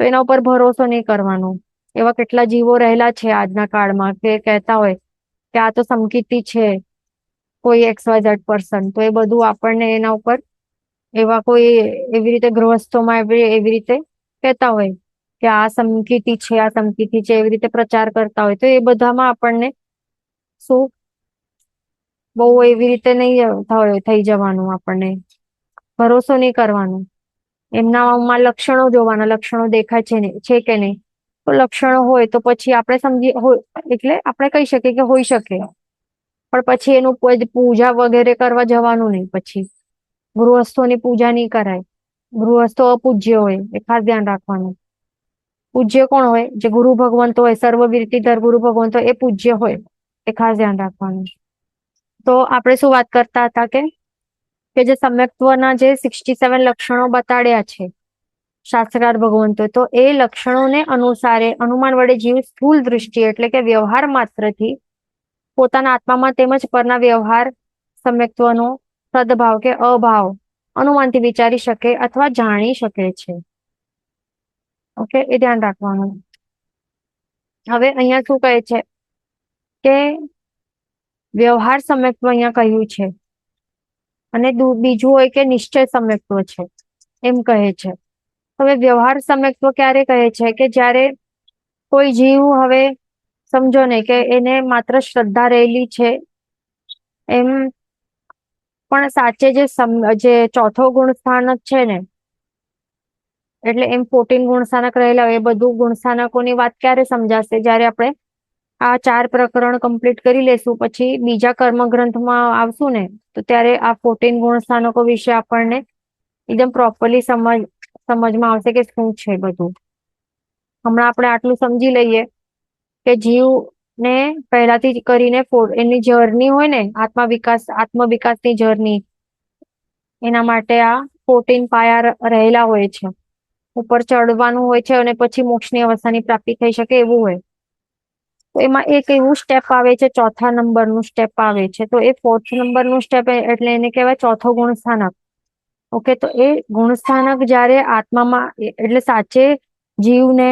તો એના ઉપર ભરોસો નહીં કરવાનો. એવા કેટલા જીવો રહેલા છે આજના કાળમાં કે કહેતા હોય કે આ તો સમકીર્તિ છે કોઈ XYZ પર્સન, તો એ બધું આપણને એના ઉપર એવા કોઈ એવી રીતે ગૃહસ્થોમાં એવી રીતે કહેતા હોય કે આ સમકીર્તિ છે, આ સમકીર્તિ છે, એવી રીતે પ્રચાર કરતા હોય, તો એ બધામાં આપણને શું બહુ એવી રીતે નહીં થઈ જવાનું, આપણને ભરોસો નહીં કરવાનો. એમનામાં લક્ષણો જોવાના, લક્ષણો દેખાય છે કે નહીં. તો લક્ષણો હોય તો પછી આપણે એટલે આપણે કહી શકીએ કે હોઈ શકે, પણ પછી એનું પૂજા વગેરે કરવા જવાનું નહીં. પછી ગૃહસ્થોની પૂજા નહીં કરાય. ગૃહસ્થો અપૂજ્ય હોય, એ ખાસ ધ્યાન રાખવાનું. પૂજ્ય કોણ હોય? જે ગુરુ ભગવંત હોય, સર્વવીરતીધર ગુરુ ભગવંત હોય, એ પૂજ્ય હોય, એ ખાસ ધ્યાન રાખવાનું. તો આપણે શું વાત કરતા હતા કે જે સમ્યક્ત્વના જે 67 લક્ષણો બતાડ્યા છે શાસ્ત્રકાર ભગવંતો, તો એ લક્ષણોને અનુસારે અનુમાન વડે જીવ સ્થૂલ દૃષ્ટિ એટલે કે વ્યવહાર માત્રથી પોતાના આત્મામાં તેમજ પરના વ્યવહાર સમ્યક્ત્વનો સદભાવ કે અભાવ અનુમાનથી વિચારી શકે અથવા જાણી શકે છે. ઓકે, એ ધ્યાન રાખવાનું. હવે અહીંયા શું કહે છે કે વ્યવહાર સમ્યક્ત્વ અહીંયા કહ્યું છે, અને બીજું હોય કે નિશ્ચય સમ્યક્ત્વ છે, એમ કહે છે. હવે વ્યવહાર સમ્યક્ત્વ ક્યારે કહે છે કે જ્યારે કોઈ જીવ, હવે સમજો ને કે એને માત્ર શ્રદ્ધા રહેલી છે, એમ પણ સાચે જે ચોથો ગુણ સ્થાનક છે ને, એટલે એમ 14 ગુણ સ્થાનક રહેલા હોય, એ બધું ગુણ સ્થાનકોની વાત ક્યારે સમજાશે? જ્યારે આપણે આ 4 પ્રકરણ કમ્પ્લીટ કરી લેશું, પછી બીજા કર્મ ગ્રંથમાં આવશું ને, તો ત્યારે આ 14 ગુણ સ્થાનકો વિશે આપણને એકદમ પ્રોપરલી સમજમાં આવશે કે શું છે બધું. હમણાં આપણે આટલું સમજી લઈએ કે જીવને પહેલાથી જ કરીને એની જર્ની હોય ને, આત્મવિકાસની જર્ની, એના માટે આ 14 પાયા રહેલા હોય છે. ઉપર ચડવાનું હોય છે અને પછી મોક્ષની અવસ્થાની પ્રાપ્તિ થઈ શકે એવું હોય. તો એમાં એક એવું સ્ટેપ આવે છે, ચોથા નંબરનું સ્ટેપ આવે છે. તો એ 4th નંબરનું સ્ટેપ એટલે એને કહેવાય ચોથો ગુણ સ્થાનક. ઓકે, તો એ ગુણ સ્થાનક જયારે આત્મામાં, એટલે સાચે જીવને,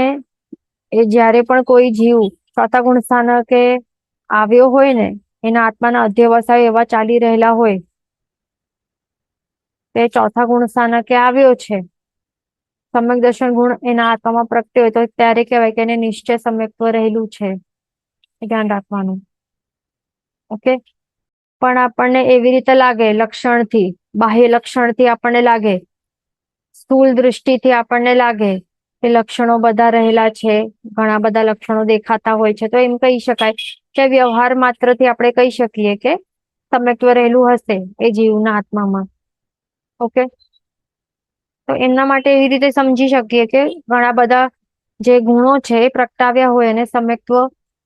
એ જયારે પણ કોઈ જીવ ચોથા ગુણ સ્થાનકે આવ્યો હોય ને, એના આત્માના અધ્યવસાય એવા ચાલી રહેલા હોય, તે ચોથા ગુણ સ્થાનકે આવ્યો છે, સમ્યક દર્શન ગુણ એના આત્મામાં પ્રગટ્યો હોય, તો ત્યારે કહેવાય કે એને નિશ્ચય સમ્યક્ત્વ રહેલું છે. ધ્યાન રાખવાનું. ઓકે, પણ આપણને એવી રીતે લાગે લક્ષણથી, બાહ્ય લક્ષણથી આપણને લાગે, સ્થૂળ દૃષ્ટિથી આપણને લાગે કે લક્ષણો બધા રહેલા છે, ઘણા બધા લક્ષણો દેખાતા હોય છે, તો એમ કહી શકાય કે વ્યવહાર માત્રથી આપણે કહી શકીએ કે સમ્યક્ત્વ રહેલું હશે એ જીવના આત્મામાં. ઓકે, તો એમના માટે એવી રીતે સમજી શકીએ કે ઘણા બધા જે ગુણો છે એ પ્રગટાવ્યા હોય અને સમ્યક્ત્વ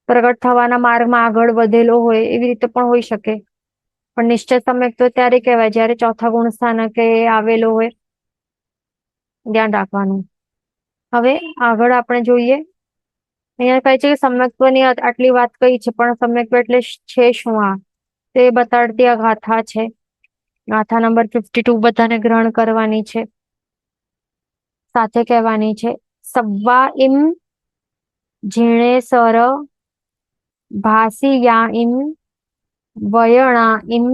પ્રગટ થવાના માર્ગમાં આગળ વધેલો હોય, એવી રીતે પણ હોઈ શકે. પણ નિશ્ચય સમ્યક્ત્વ ત્યારે કહેવાય જયારે ચોથા ગુણ સ્થાનકે આવેલો હોય. ધ્યાન રાખવાનું. હવે આગળ આપણે જોઈએ, અહીંયા કહે છે કે સમ્યક્ત્વની આટલી વાત કહી છે, પણ સમ્યક્ત્વ એટલે છે શું? આ તે બતાડતી આ ગાથા છે. ગાથા નંબર 52 બધાને ગ્રહણ કરવાની છે, સાથે કહેવાની છે. સવ્વા ઇમ ઝીણે સર ભાસી યા ઇમ વયણા ઇમ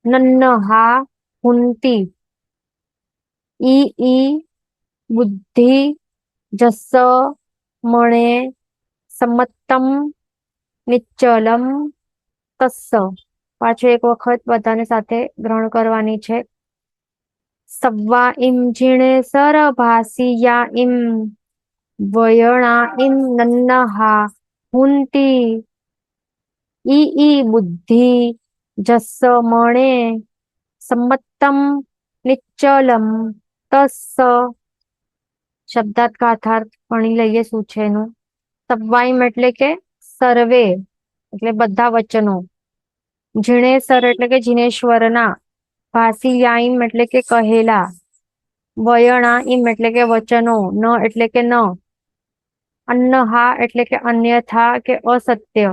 નન્નહા હુંતી ઈ ઈ બુદ્ધિ જસ્સ મણે સમત્તમ નિશ્ચલમ તસ્સ. પાછું એક વખત બધાને સાથે ગ્રહણ કરવાની છે. સવ્વા ઇમ ઝીણે સર ભાસી યા ઇમ વયણા ઇમ નન્નહા હુંતી ઈ ઈ બુદ્ધિ જસ્સ મણે સમત્તમ નિશ્ચલમ તસ્સ. શબ્દાર્થ ગાથાર્થ ભણી લઈએ શું છે એનું. સવ્વાઈમ એટલે કે સર્વે, એટલે બધા વચનો. ઝીણેસર એટલે કે જીનેશ્વરના. ભાસી યાઈમ એટલે કે કહેલા. વયણા ઇમ એટલે કે વચનો. ન એટલે કે ન. અન્નહા એટલે કે અન્યથા કે અસત્ય.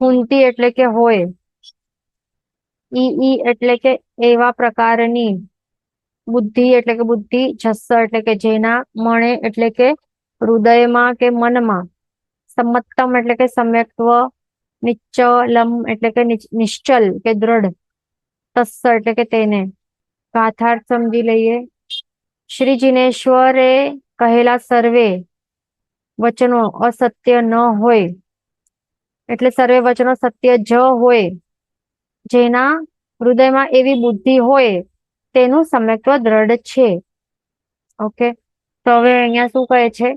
હુંતી એટલે કે હોય. ઈ એટલે કે એવા પ્રકારની. બુદ્ધિ એટલે કે બુદ્ધિ. જસ્સ એટલે કે જેના. મણે એટલે કે હૃદયમાં કે મનમાં. સમત્તમ એટલે કે સમ્યક્ત્વ. નિશ્ચલમ એટલે કે નિશ્ચલ કે દ્રઢ, તસ્સ એટલે કે તેને. ગાથાર્થ સમજી લઈએ. શ્રી જિનેશ્વરે કહેલા સર્વે વચનો અસત્ય ન હોય, એટલે સર્વે વચનો સત્ય જ હોય, જેના હૃદયમાં એવી બુદ્ધિ હોય તેનું સમ્યક્ત્વ દ્રઢ છે. ઓકે, તો હવે અહીંયા શું કહે છે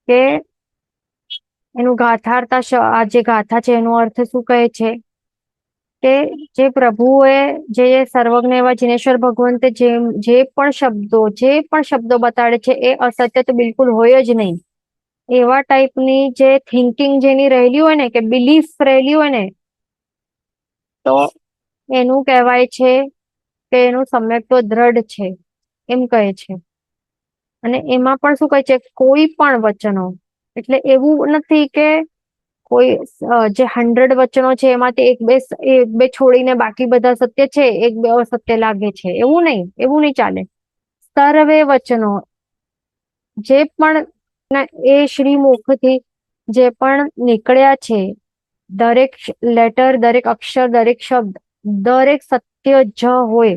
કે એનું ગાથાર્થ, આ જે ગાથા છે એનો અર્થ શું કહે છે કે જે પ્રભુએ, જે સર્વજ્ઞ એવા જિનેશ્વર ભગવંતે જે પણ શબ્દો બતાડે છે એ અસત્ય તો બિલકુલ હોય જ નહીં. એવા ટાઈપની જે થિંકિંગ જેની રહેલી હોય ને, કે બિલીફ રહેલી હોય ને, તો એનું કહેવાય છે કે એનું સમ્યક્ત્વ દ્રઢ છે, એમ કહે છે. અને એમાં પણ શું કહે છે, કોઈ પણ વચનો, એટલે એવું નથી કે કોઈ જે 100 વચનો છે એમાંથી એક બે છોડીને બાકી બધા સત્ય છે, એક બે અસત્ય લાગે છે, એવું નહીં ચાલે. સર્વે વચનો જે પણ એ શ્રી મુખથી જે પણ નીકળ્યા છે, દરેક લેટર, દરેક અક્ષર, દરેક શબ્દ, દરેક સત્ય જ હોય.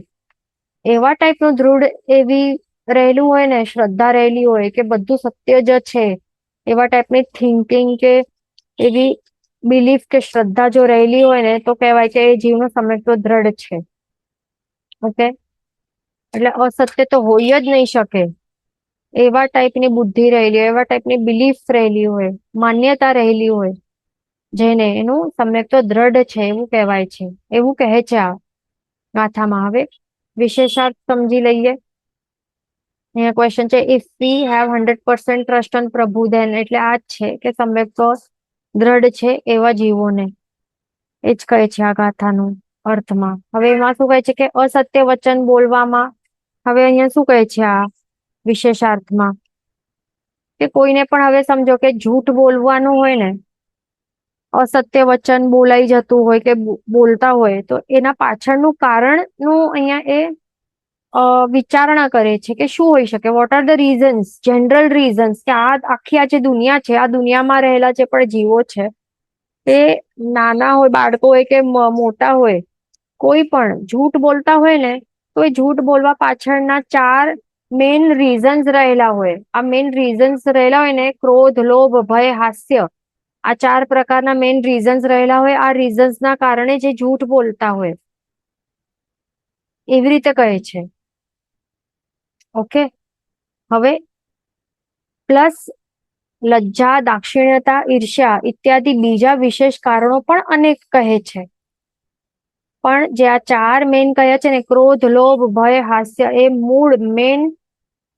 એવા ટાઈપનું દૃઢ એવી રહેલું હોય ને, શ્રદ્ધા રહેલી હોય કે બધું સત્ય જ છે, એવા ટાઈપની થિંકિંગ કે એવી બિલીફ કે શ્રદ્ધા જો રહેલી હોય ને, તો કહેવાય કે એ જીવનું સમ્યક્ત્વ દ્રઢ છે. ઓકે, એટલે અસત્ય તો હોય જ નહીં શકે. એવા ટાઈપની બુદ્ધિ રહેલી હોય, એવા ટાઈપની બિલીફ રહેલી હોય, માન્યતા રહેલી હોય, જેને એનું સમ્યક્ત્વ દ્રઢ છે એવું કહેવાય છે, એવું કહે છે આ ગાથામાં. હવે વિશેષાર્થ સમજી લઈએ. અહીંયા ક્વેશ્ચન છે, if we have 100% trust on પ્રભુ ધેન, એટલે આ જ છે કે સમ્યક્ત્વ દ્રઢ છે એવા જીવોને, એ જ કહે છે આ ગાથાનું અર્થમાં. હવે એમાં શું કહે છે કે અસત્ય વચન બોલવામાં, હવે અહીંયા શું કહે છે આ વિશેષાર્થમાં, કે કોઈને પણ હવે સમજો કે જૂઠ બોલવાનું હોય ને, અસત્ય વચન બોલાઈ જતું હોય કે બોલતા હોય, તો એના પાછળનું કારણનું અહીંયા એ વિચારણા કરે છે કે શું હોઈ શકે, what are the reasons, general reasons, કે આ આખી આ જે દુનિયા છે, આ દુનિયામાં રહેલા જે પણ જીવો છે, એ નાના હોય, બાળકો હોય કે મોટા હોય, કોઈ પણ જૂઠ બોલતા હોય ને, તો એ જૂઠ બોલવા પાછળના 4 મેઇન રીઝન્સ રહેલા હોય. આ મેઇન રીઝન્સ રહેલા હોય ને, ક્રોધ, લોભ, ભય, હાસ્ય, આ 4 પ્રકારના મેઇન રીઝન્સ રહેલા હોય. આ રીઝન્સ ના કારણે જે જૂઠ બોલતા હોય, એવી રીતે કહે છે. ઓકે, હવે પ્લસ લજ્જા, દાક્ષિણ્યતા, ઈર્ષ્યા ઇત્યાદિ બીજા વિશેષ કારણો પણ અનેક કહે છે. પણ જે આ 4 મેઇન કહ્યા છે ને, ક્રોધ, લોભ, ભય, હાસ્ય, એ મૂળ મેઇન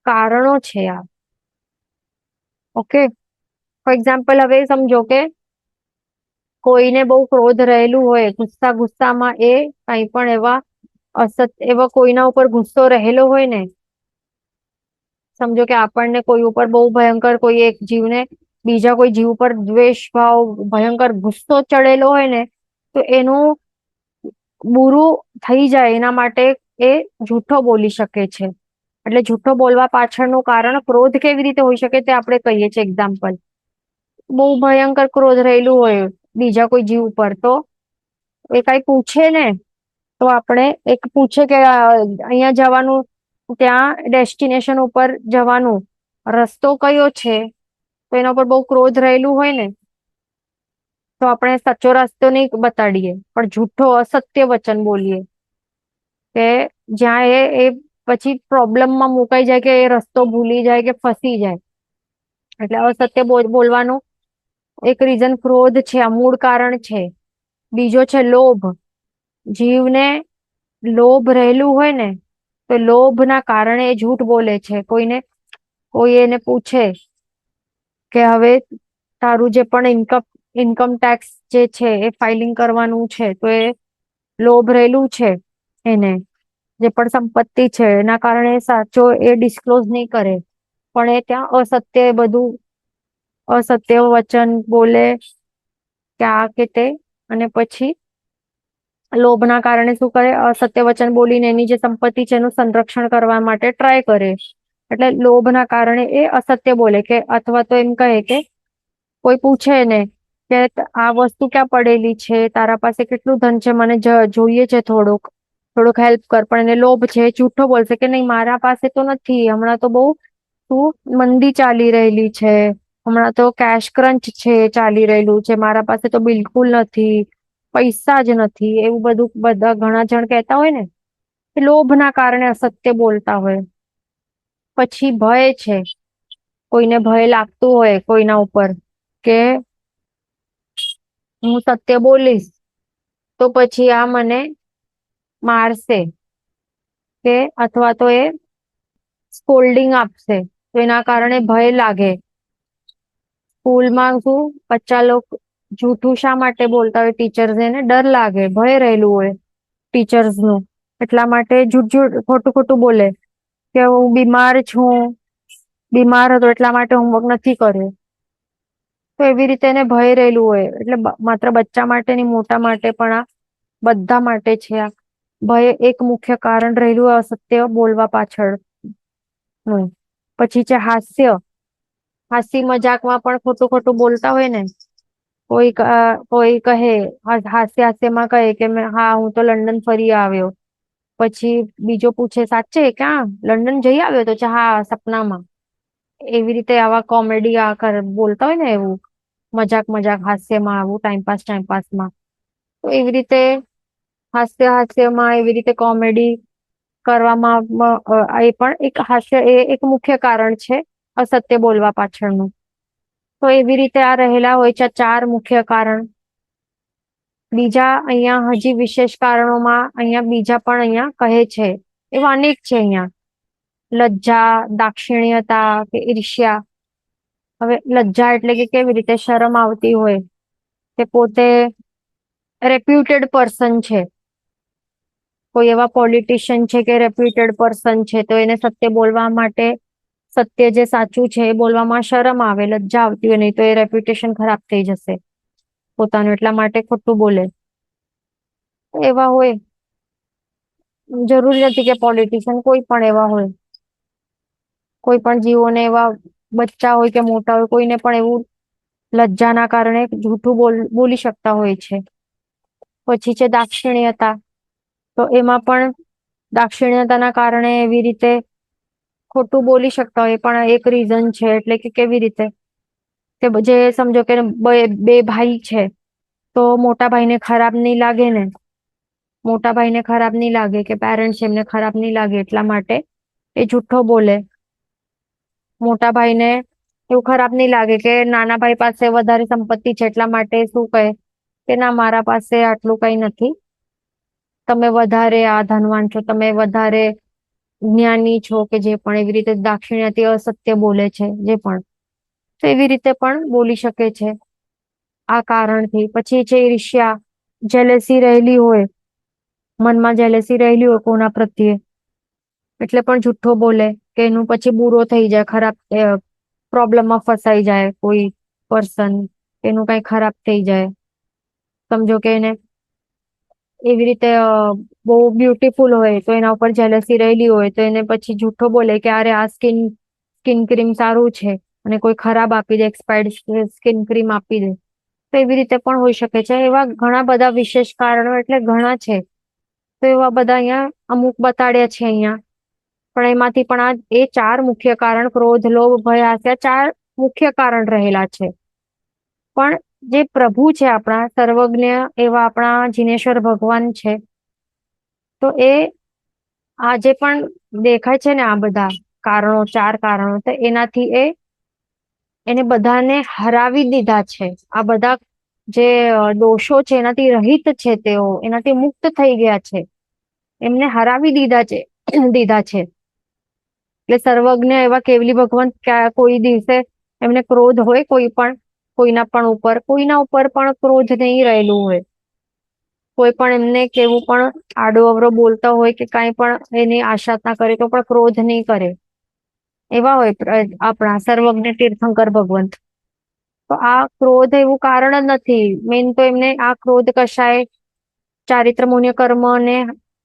કારણો છે આ. ઓકે, ફોર એક્ઝામ્પલ, હવે સમજો કે કોઈને બહુ ક્રોધ રહેલું હોય, ગુસ્સામાં એ કંઈ પણ એવા કોઈના ઉપર ગુસ્સો રહેલો હોય ને, સમજો કે આપણને કોઈ ઉપર બહુ ભયંકર, કોઈ એક જીવને બીજા કોઈ જીવ પર દ્વેષ ભાવ, ભયંકર ગુસ્સો ચડેલો હોય ને, તો એનું બુરું થઈ જાય એના માટે એ જૂઠો બોલી શકે છે. એટલે જૂઠો બોલવા પાછળનું કારણ ક્રોધ કેવી રીતે હોઈ શકે તે આપણે કહીએ છીએ. એક્ઝામ્પલ, બહુ ભયંકર ક્રોધ રહેલું હોય બીજા કોઈ જીવ પર, તો એ કઈ પૂછે ને, તો આપણે એક પૂછે કે અહીંયા જવાનું, ત્યાં ડેસ્ટિનેશન ઉપર જવાનું રસ્તો કયો છે, તો એના પર બહુ ક્રોધ રહેલું હોય ને, તો આપણે સાચો રસ્તો નહીં બતાડીએ, પણ જૂઠો અસત્ય વચન બોલીએ, કે જ્યાં એ પછી પ્રોબ્લેમમાં મુકાઈ જાય, કે એ રસ્તો ભૂલી જાય કે ફસી જાય. એટલે અસત્ય બોલવાનું એક રીઝન ક્રોધ છે, આ મૂળ કારણ છે. બીજો છે લોભ. જીવને લોભ રહેલું હોય ને, તો લોભના કારણે એ જૂઠ બોલે છે. કોઈ એને પૂછે કે હવે તારું જે પણ ઇન્કમ ટેક્સ જે છે એ ફાઇલિંગ કરવાનું છે, તો એ લોભ રહેલું છે, એને જે પણ સંપત્તિ છે એના કારણે સાચો એ ડિસ્ક્લોઝ નહીં કરે, પણ એ ત્યાં અસત્ય વચન બોલે કે આ કે તે, અને પછી લોભના કારણે શું કરે, અસત્ય વચન બોલીને એની જે સંપત્તિ છે એનું સંરક્ષણ કરવા માટે ટ્રાય કરે. એટલે લોભના કારણે એ અસત્ય બોલે, કે અથવા તો એમ કહે કે કોઈ પૂછે ને કે આ વસ્તુ ક્યાં પડેલી છે, તારા પાસે કેટલું ધન છે, મને જોઈએ છે થોડુંક, થોડુંક હેલ્પ કર. પણ એને લોભ છે, જૂઠો બોલશે કે નહીં મારા પાસે તો નથી, હમણાં તો બહુ શું મંદી ચાલી રહેલી છે, હમણાં તો કેશ ક્રંચ છે, ચાલી રહેલું છે, મારા પાસે તો બિલકુલ નથી, પૈસા જ નથી, એવું બધું બધા ઘણા જણ કહેતા હોય ને, એ લોભ ના કારણે અસત્ય બોલતા હોય. પછી ભય છે, કોઈને ભય લાગતું હોય કોઈના ઉપર કે હું સત્ય બોલીશ તો પછી આ મને મારશે, કે અથવા તો એ સ્કોલ્ડિંગ આપશે, તો એના કારણે ભય લાગે. સ્કૂલમાં શું બચ્ચા લોકો જૂઠું શા માટે બોલતા હોય, ટીચર્સ એને ડર લાગે, ભય રહેલું હોય ટીચર્સ નું, એટલા માટે જૂઠ જૂઠ ખોટું ખોટું બોલે કે હું બીમાર છું, બીમાર હતો એટલા માટે હોમવર્ક નથી કર્યો. તો એવી રીતે એને ભય રહેલું હોય, એટલે માત્ર બચ્ચા માટે ની, મોટા માટે પણ આ બધા માટે છે. આ ભય એક મુખ્ય કારણ રહેલું અસત્ય બોલવા પાછળ. પછી છે હાસ્ય. હાસી મજાકમાં પણ ખોટું ખોટું બોલતા હોય ને, કોઈ કોઈ કહે, હાસ્ય હાસ્યમાં કહે કે હા હું તો લંડન ફરી આવ્યો, પછી બીજો પૂછે સાચે ક્યાં લંડન જઈ આવ્યો, તો હા સપનામાં. એવી રીતે આવા કોમેડી બોલતા હોય ને, એવું મજાક મજાક હાસ્યમાં, આવું ટાઈમપાસમાં. તો એવી રીતે હાસ્યમાં એવી રીતે કોમેડી કરવામાં એ પણ એક હાસ્ય, એ એક મુખ્ય કારણ છે અસત્ય બોલવા પાછળનું. તો એવી રીતે આ રહેલા હોય છે 4 મુખ્ય કારણ. બીજા અહીંયા હજી વિશેષ કારણોમાં અહીંયા બીજા પણ અહીંયા કહે છે, એવા અનેક છે અહીંયા. લજ્જા, દાક્ષિણ્યતા કે ઈર્ષ્યા. હવે લજ્જા એટલે કે કેવી રીતે શરમ આવતી હોય કે પોતે રેપ્યુટેડ પર્સન છે, કોઈ એવા પોલિટિશિયન છે કે રેપ્યુટેડ પર્સન છે, તો એને સત્ય બોલવા માટે, સત્ય જે સાચું છે એ બોલવામાં શરમ આવે, લજ્જા આવતી હોય, નહીં તો એ રેપ્યુટેશન ખરાબ થઈ જશે પોતાનું, એટલા માટે ખોટું બોલે. એવા હોય, જરૂરી નથી કે પોલિટિશિયન, કોઈ પણ એવા હોય, કોઈ પણ જીવોને, એવા બચ્ચા હોય કે મોટા હોય, કોઈને પણ એવું લજ્જાના કારણે જૂઠું બોલી શકતા હોય છે. પછી છે દાક્ષિણ્યતા. તો એમાં પણ દાક્ષિણ્યતાના કારણે એવી રીતે ખોટું બોલી શકતા હોય, પણ એક રીઝન છે, એટલે કે કેવી રીતે કે જે સમજો કે બે ભાઈ છે, તો મોટા ભાઈને ખરાબ નહીં લાગે ને, મોટા ભાઈને ખરાબ નહીં લાગે કે પેરેન્ટ્સ એમને ખરાબ નહીં લાગે, એટલા માટે એ જુઠ્ઠો બોલે. મોટા ભાઈને એવું ખરાબ નહીં લાગે કે નાના ભાઈ પાસે વધારે સંપત્તિ છે, એટલા માટે શું કહે કે ના મારા પાસે આટલું કઈ નથી, તમે વધારે આ ધનવાન છો, તમે વધારે જ્ઞાની છો, કે જે પણ એવી રીતે દાક્ષિણાત્ય અસત્ય બોલે છે જે પણ, તો એવી રીતે પણ બોલી શકે છે આ કારણથી. પછી છે ઈર્ષ્યા, જેલેસી રહેલી હોય, મનમાં જેલેસી રહેલી હોય કોના પ્રત્યે, એટલે પણ જુઠ્ઠો બોલે કે એનું પછી બુરો થઈ જાય, ખરાબ પ્રોબ્લેમમાં ફસાઈ જાય કોઈ પર્સન, એનું કઈ ખરાબ થઈ જાય. સમજો કે એને એવી રીતે બહુ બ્યુટીફુલ હોય, તો એના ઉપર જેલસી રહેલી હોય, તો એને પછી જૂઠો બોલે કે અરે આ સ્કિન ક્રીમ સારું છે, અને કોઈ ખરાબ આપી દે, એક્સપાયર્ડ સ્કિન ક્રીમ આપી દે. તો એવી રીતે પણ હોઈ શકે છે. એવા ઘણા બધા વિશેષ કારણો એટલે ઘણા છે, તો એવા બધા અહીંયા અમુક બતાડ્યા છે અહીંયા. પણ એમાંથી પણ આ એ 4 મુખ્ય કારણ, ક્રોધ, લોભ, ભય, હાસ્ય, 4 મુખ્ય કારણ રહેલા છે. પણ જે પ્રભુ છે આપણા સર્વજ્ઞ એવા આપણા જીનેશ્વર ભગવાન છે, તો એ આજે પણ દેખાય છે ને આ બધા કારણો, 4 કારણો, તો એનાથી એને બધાને હરાવી દીધા છે. આ બધા જે દોષો છે એનાથી રહિત છે, તેઓ એનાથી મુક્ત થઈ ગયા છે, એમને હરાવી દીધા છે. એટલે સર્વજ્ઞ એવા કેવલી ભગવાન કોઈ દિવસે એમને ક્રોધ હોય કોઈ પણ, કોઈના ઉપર પણ ક્રોધ નહીં રહેલું હોય. કોઈ પણ એમને કેવું પણ આડો અવરો બોલતા હોય કે કાંઈ પણ એની આશા ના કરે તો પણ ક્રોધ નહીં કરે, એવા હોય આપણા સર્વજ્ઞ તીર્થંકર ભગવંત. તો આ ક્રોધ એવું કારણ જ નથી, મેન તો એમને આ ક્રોધ કશાય ચારિત્ર પુણ્ય કર્મ ને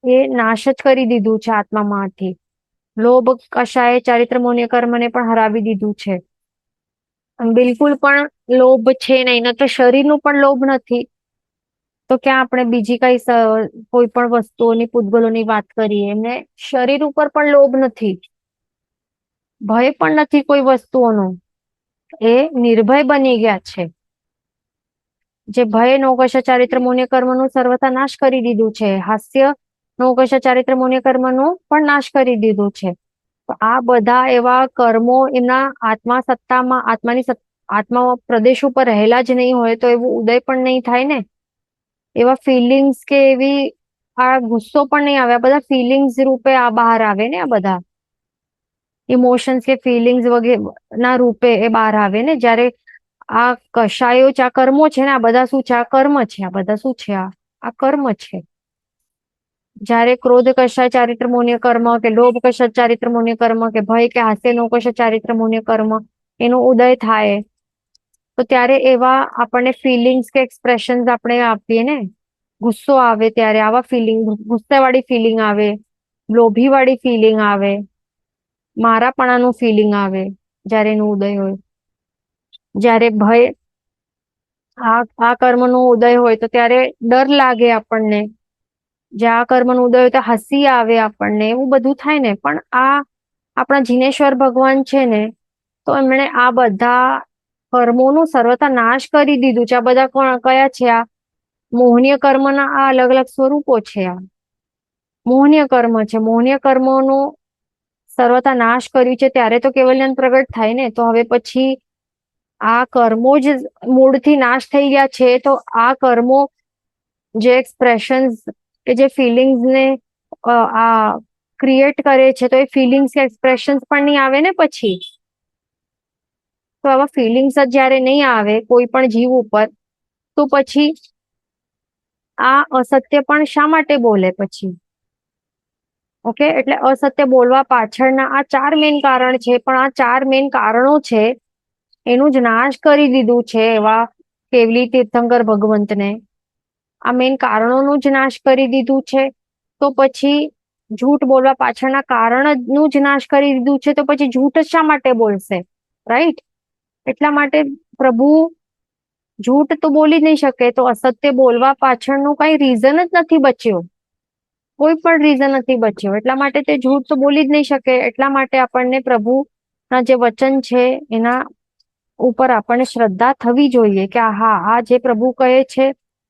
એ નાશ જ કરી દીધું છે આત્મામાંથી. લોભ કશાય ચારિત્ર પુણ્ય કર્મને પણ હરાવી દીધું છે. બિલકુલ પણ લોભ છે નહીં, ન તો શરીરનું પણ લોભ નથી, તો ક્યાં આપણે બીજી કઈ કોઈ પણ વસ્તુઓની પૂતગલોની વાત કરીએ. એમને શરીર ઉપર પણ લોભ નથી, ભય પણ નથી કોઈ વસ્તુઓનો. એ નિર્ભય બની ગયા છે. જે ભય નૌકશ ચારિત્ર મુનિ કર્મનું સર્વથા નાશ કરી દીધું છે. હાસ્ય નૌકશ ચારિત્ર મુનિ કર્મનું પણ નાશ કરી દીધું છે. તો આ બધા એવા કર્મો એમના આત્મા સત્તામાં, આત્મા પ્રદેશ ઉપર રહેલા જ નહીં હોય તો એવું ઉદય પણ નહીં થાય ને. એવા ફિલિંગ્સ કે એવી આ ગુસ્સો પણ નહીં આવે. આ બધા ફિલિંગ્સ રૂપે આ બહાર આવે ને. આ બધા ઇમોશન્સ કે ફિલિંગ્સ વગેરે ના રૂપે એ બહાર આવે ને. જ્યારે આ કશાયો છે, આ કર્મો છે ને, આ બધા શું છે? આ કર્મ છે. આ બધા શું છે? આ કર્મ છે. જ્યારે ક્રોધ કશાય ચારિત્ર મુનિ કર્મ, કે લોભ કશાય ચારિત્ર મુનિ કર્મ, કે ભય કે હાસ્ય નો કશાય ચારિત્ર મુનિ કર્મ એનો ઉદય થાય, તો ત્યારે એવા આપણને ફિલિંગ્સ કે એક્સપ્રેશન્સ આપણે આપીએ ને. ગુસ્સો આવે ત્યારે આવા ફિલિંગ, ગુસ્સાવાળી ફિલિંગ આવે, લોભી વાળી ફિલિંગ આવે, મારાપણાનું ફિલિંગ આવે જ્યારે એનું ઉદય હોય. જ્યારે ભય, આ કર્મનો ઉદય હોય તો ત્યારે ડર લાગે આપણને. જ્યાં કર્મનો ઉદય હોય તો હસી આવે આપણને, એવું બધું થાય ને. પણ આ આપણા જીનેશ્વર ભગવાન છે ને, તો એમણે આ બધા કર્મોનું સર્વથા નાશ કરી દીધું છે. આ બધા કયા છે? આ મોહનીય કર્મના આ અલગ અલગ સ્વરૂપો છે. આ મોહનીય કર્મ છે. મોહનીય કર્મોનું સર્વથા નાશ કર્યું છે, ત્યારે તો કેવલ્યન પ્રગટ થાય ને. તો હવે પછી આ કર્મો જ મૂળથી નાશ થઈ ગયા છે, તો આ કર્મો જે એક્સપ્રેશન્સ કે જે ફિલિંગ્સ ને આ ક્રિએટ કરે છે, તો એ ફિલિંગ્સ કે એક્સપ્રેશન્સ પણ નહીં આવે ને પછી. તો આવા ફિલિંગ્સ જ જયારે નહીં આવે કોઈ પણ જીવ ઉપર, તો પછી આ અસત્ય પણ શા માટે બોલે પછી? ઓકે, એટલે અસત્ય બોલવા પાછળના આ ચાર મેઇન કારણ છે. પણ આ ચાર મેઇન કારણો છે એનું જ નાશ કરી દીધું છે એવા કેવલી તીર્થંકર ભગવંતને. આ મેઇન કારણોનું જ નાશ કરી દીધું છે, તો પછી જૂઠ બોલવા પાછળના કારણનું જ નાશ કરી દીધું છે, તો પછી જૂઠ શા માટે બોલશે? રાઈટ. એટલા માટે પ્રભુ જૂઠ તો બોલી જ નહીં શકે, તો અસત્ય બોલવા પાછળનું કઈ રીઝન જ નથી બચ્યો. કોઈ પણ રીઝન નથી બચ્યો. એટલા માટે તે જૂઠ તો બોલી જ નહીં શકે. એટલા માટે આપણને પ્રભુના જે વચન છે એના ઉપર આપણને શ્રદ્ધા થવી જોઈએ કે હા, આ જે પ્રભુ કહે છે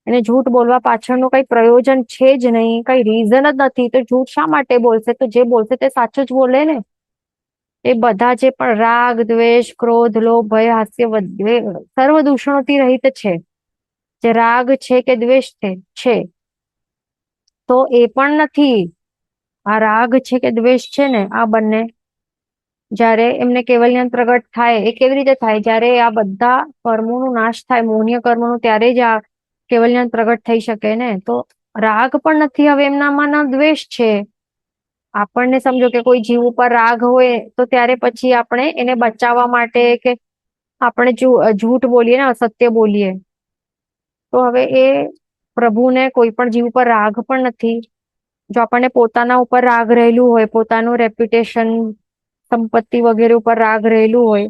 એને જૂઠ બોલવા પાછળનું કઈ પ્રયોજન છે જ નહીં, કઈ રીઝન જ નથી, તો જૂઠ શા માટે બોલશે? તો જે બોલશે તે સાચું જ બોલે ને. એ બધા જે પણ રાગ, દ્વેષ, ક્રોધ, લોભ, ભય, હાસ્ય સર્વ દૂષણોથી રહિત છે. જે રાગ છે કે દ્વેષ છે, તો એ પણ નથી. આ રાગ છે કે દ્વેષ છે ને, આ બંને જ્યારે એમને કેવલ્યન પ્રગટ થાય, એ કેવી રીતે થાય? જ્યારે આ બધા કર્મોનું નાશ થાય, મોહનીય કર્મોનું, ત્યારે જ આ કેવલ્યન પ્રગટ થઈ શકે ને. તો રાગ પણ નથી હવે એમનામાં, ના દ્વેષ છે. આપણને સમજો કે કોઈ જીવ ઉપર રાગ હોય, તો ત્યારે પછી આપણે એને બચાવવા માટે કે આપણે જૂઠ બોલીએ ને, અસત્ય બોલીએ. તો હવે એ પ્રભુને કોઈ પણ જીવ ઉપર રાગ પણ નથી. જો આપણને પોતાના ઉપર રાગ રહેલું હોય, પોતાનું રેપ્યુટેશન, સંપત્તિ વગેરે ઉપર રાગ રહેલું હોય,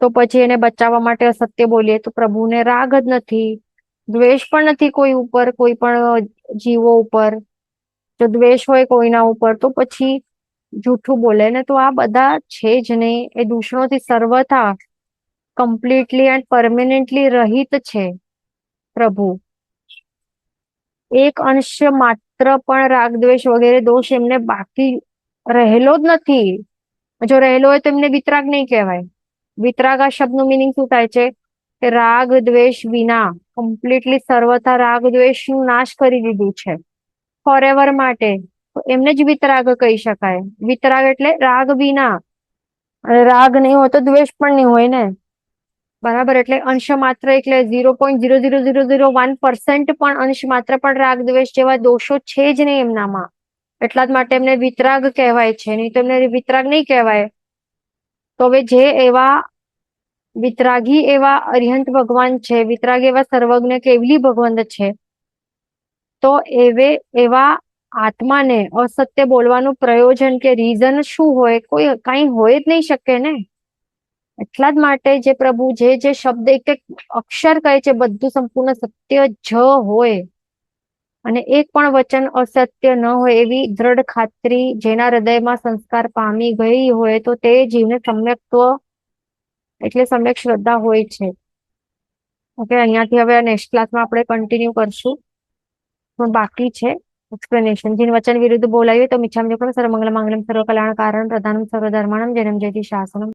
તો પછી એને બચાવવા માટે અસત્ય બોલીએ, તો પ્રભુને રાગ જ નથી. દ્વેષ પણ નથી કોઈ ઉપર, કોઈ પણ જીવો ઉપર. જો દ્વેષ હોય કોઈના ઉપર, તો પછી જૂઠું બોલે ને. તો આ બધા છે જ નહીં. એ દૂષણોથી સર્વથા કમ્પ્લીટલી એન્ડ પરમેનન્ટલી રહિત છે પ્રભુ. એક અંશ માત્ર પણ રાગ, દ્વેષ વગેરે દોષ એમને બાકી રહેલો જ નથી. જો રહેલો હોય તો એમને વિતરાગ નહીં કહેવાય. વિતરાગ આ શબ્દનું મિનિંગ શું થાય છે? કે રાગ દ્વેષ વિના, કમ્પ્લીટલી સર્વથા રાગ દ્વેષ નું નાશ કરી દીધું છે ફોર એવર માટે. તો એમને જ વિતરાગ કહી શકાય. વિતરાગ એટલે રાગ વિના. અને રાગ નહીં હોય તો દ્વેષ પણ નહીં હોય ને. બરાબર. એટલે અંશ માત્ર, એટલે 0.00001% પણ અંશ માત્ર પણ રાગ દ્વેષ જેવા દોષો છે જ નહીં એમનામાં. એટલા જ માટે એમને વિતરાગ કહેવાય છે, નહીં તો એમને વિતરાગ નહીં કહેવાય. તો હવે જે એવા વિતરાગી એવા અરિહંત ભગવાન છે, વિતરાગી એવા સર્વજ્ઞ કેવલી ભગવંત છે, તો એવા આત્માને અસત્ય બોલવાનું પ્રયોજન કે રીઝન શું હોય? કોઈ કઈ હોય જ નહીં શકે ને. એટલા જ માટે જે પ્રભુ જે શબ્દ એક એક અક્ષર કહે છે બધું સંપૂર્ણ સત્ય જ હોય અને એક પણ વચન અસત્ય ન હોય એવી દ્રઢ ખાતરી જેના હૃદયમાં સંસ્કાર પામી ગઈ હોય તો તે જીવને સમ્યક્ત્વ એટલે સમ્યક શ્રદ્ધા હોય છે. ઓકે, અહીંયાથી હવે નેક્સ્ટ ક્લાસમાં આપણે કન્ટિન્યુ કરશું. પણ બાકી છે એક્સપ્લેનેશન. જીન વચન વિરુદ્ધ બોલાયું તો મિચ્છામી દુક્કડમ સર્વમંગલ માંગલ્યમ સર્વ કલ્યાણ કારણ પ્રધાનમ સર્વ ધર્માણમ જયમ જયતિ શાસનમ.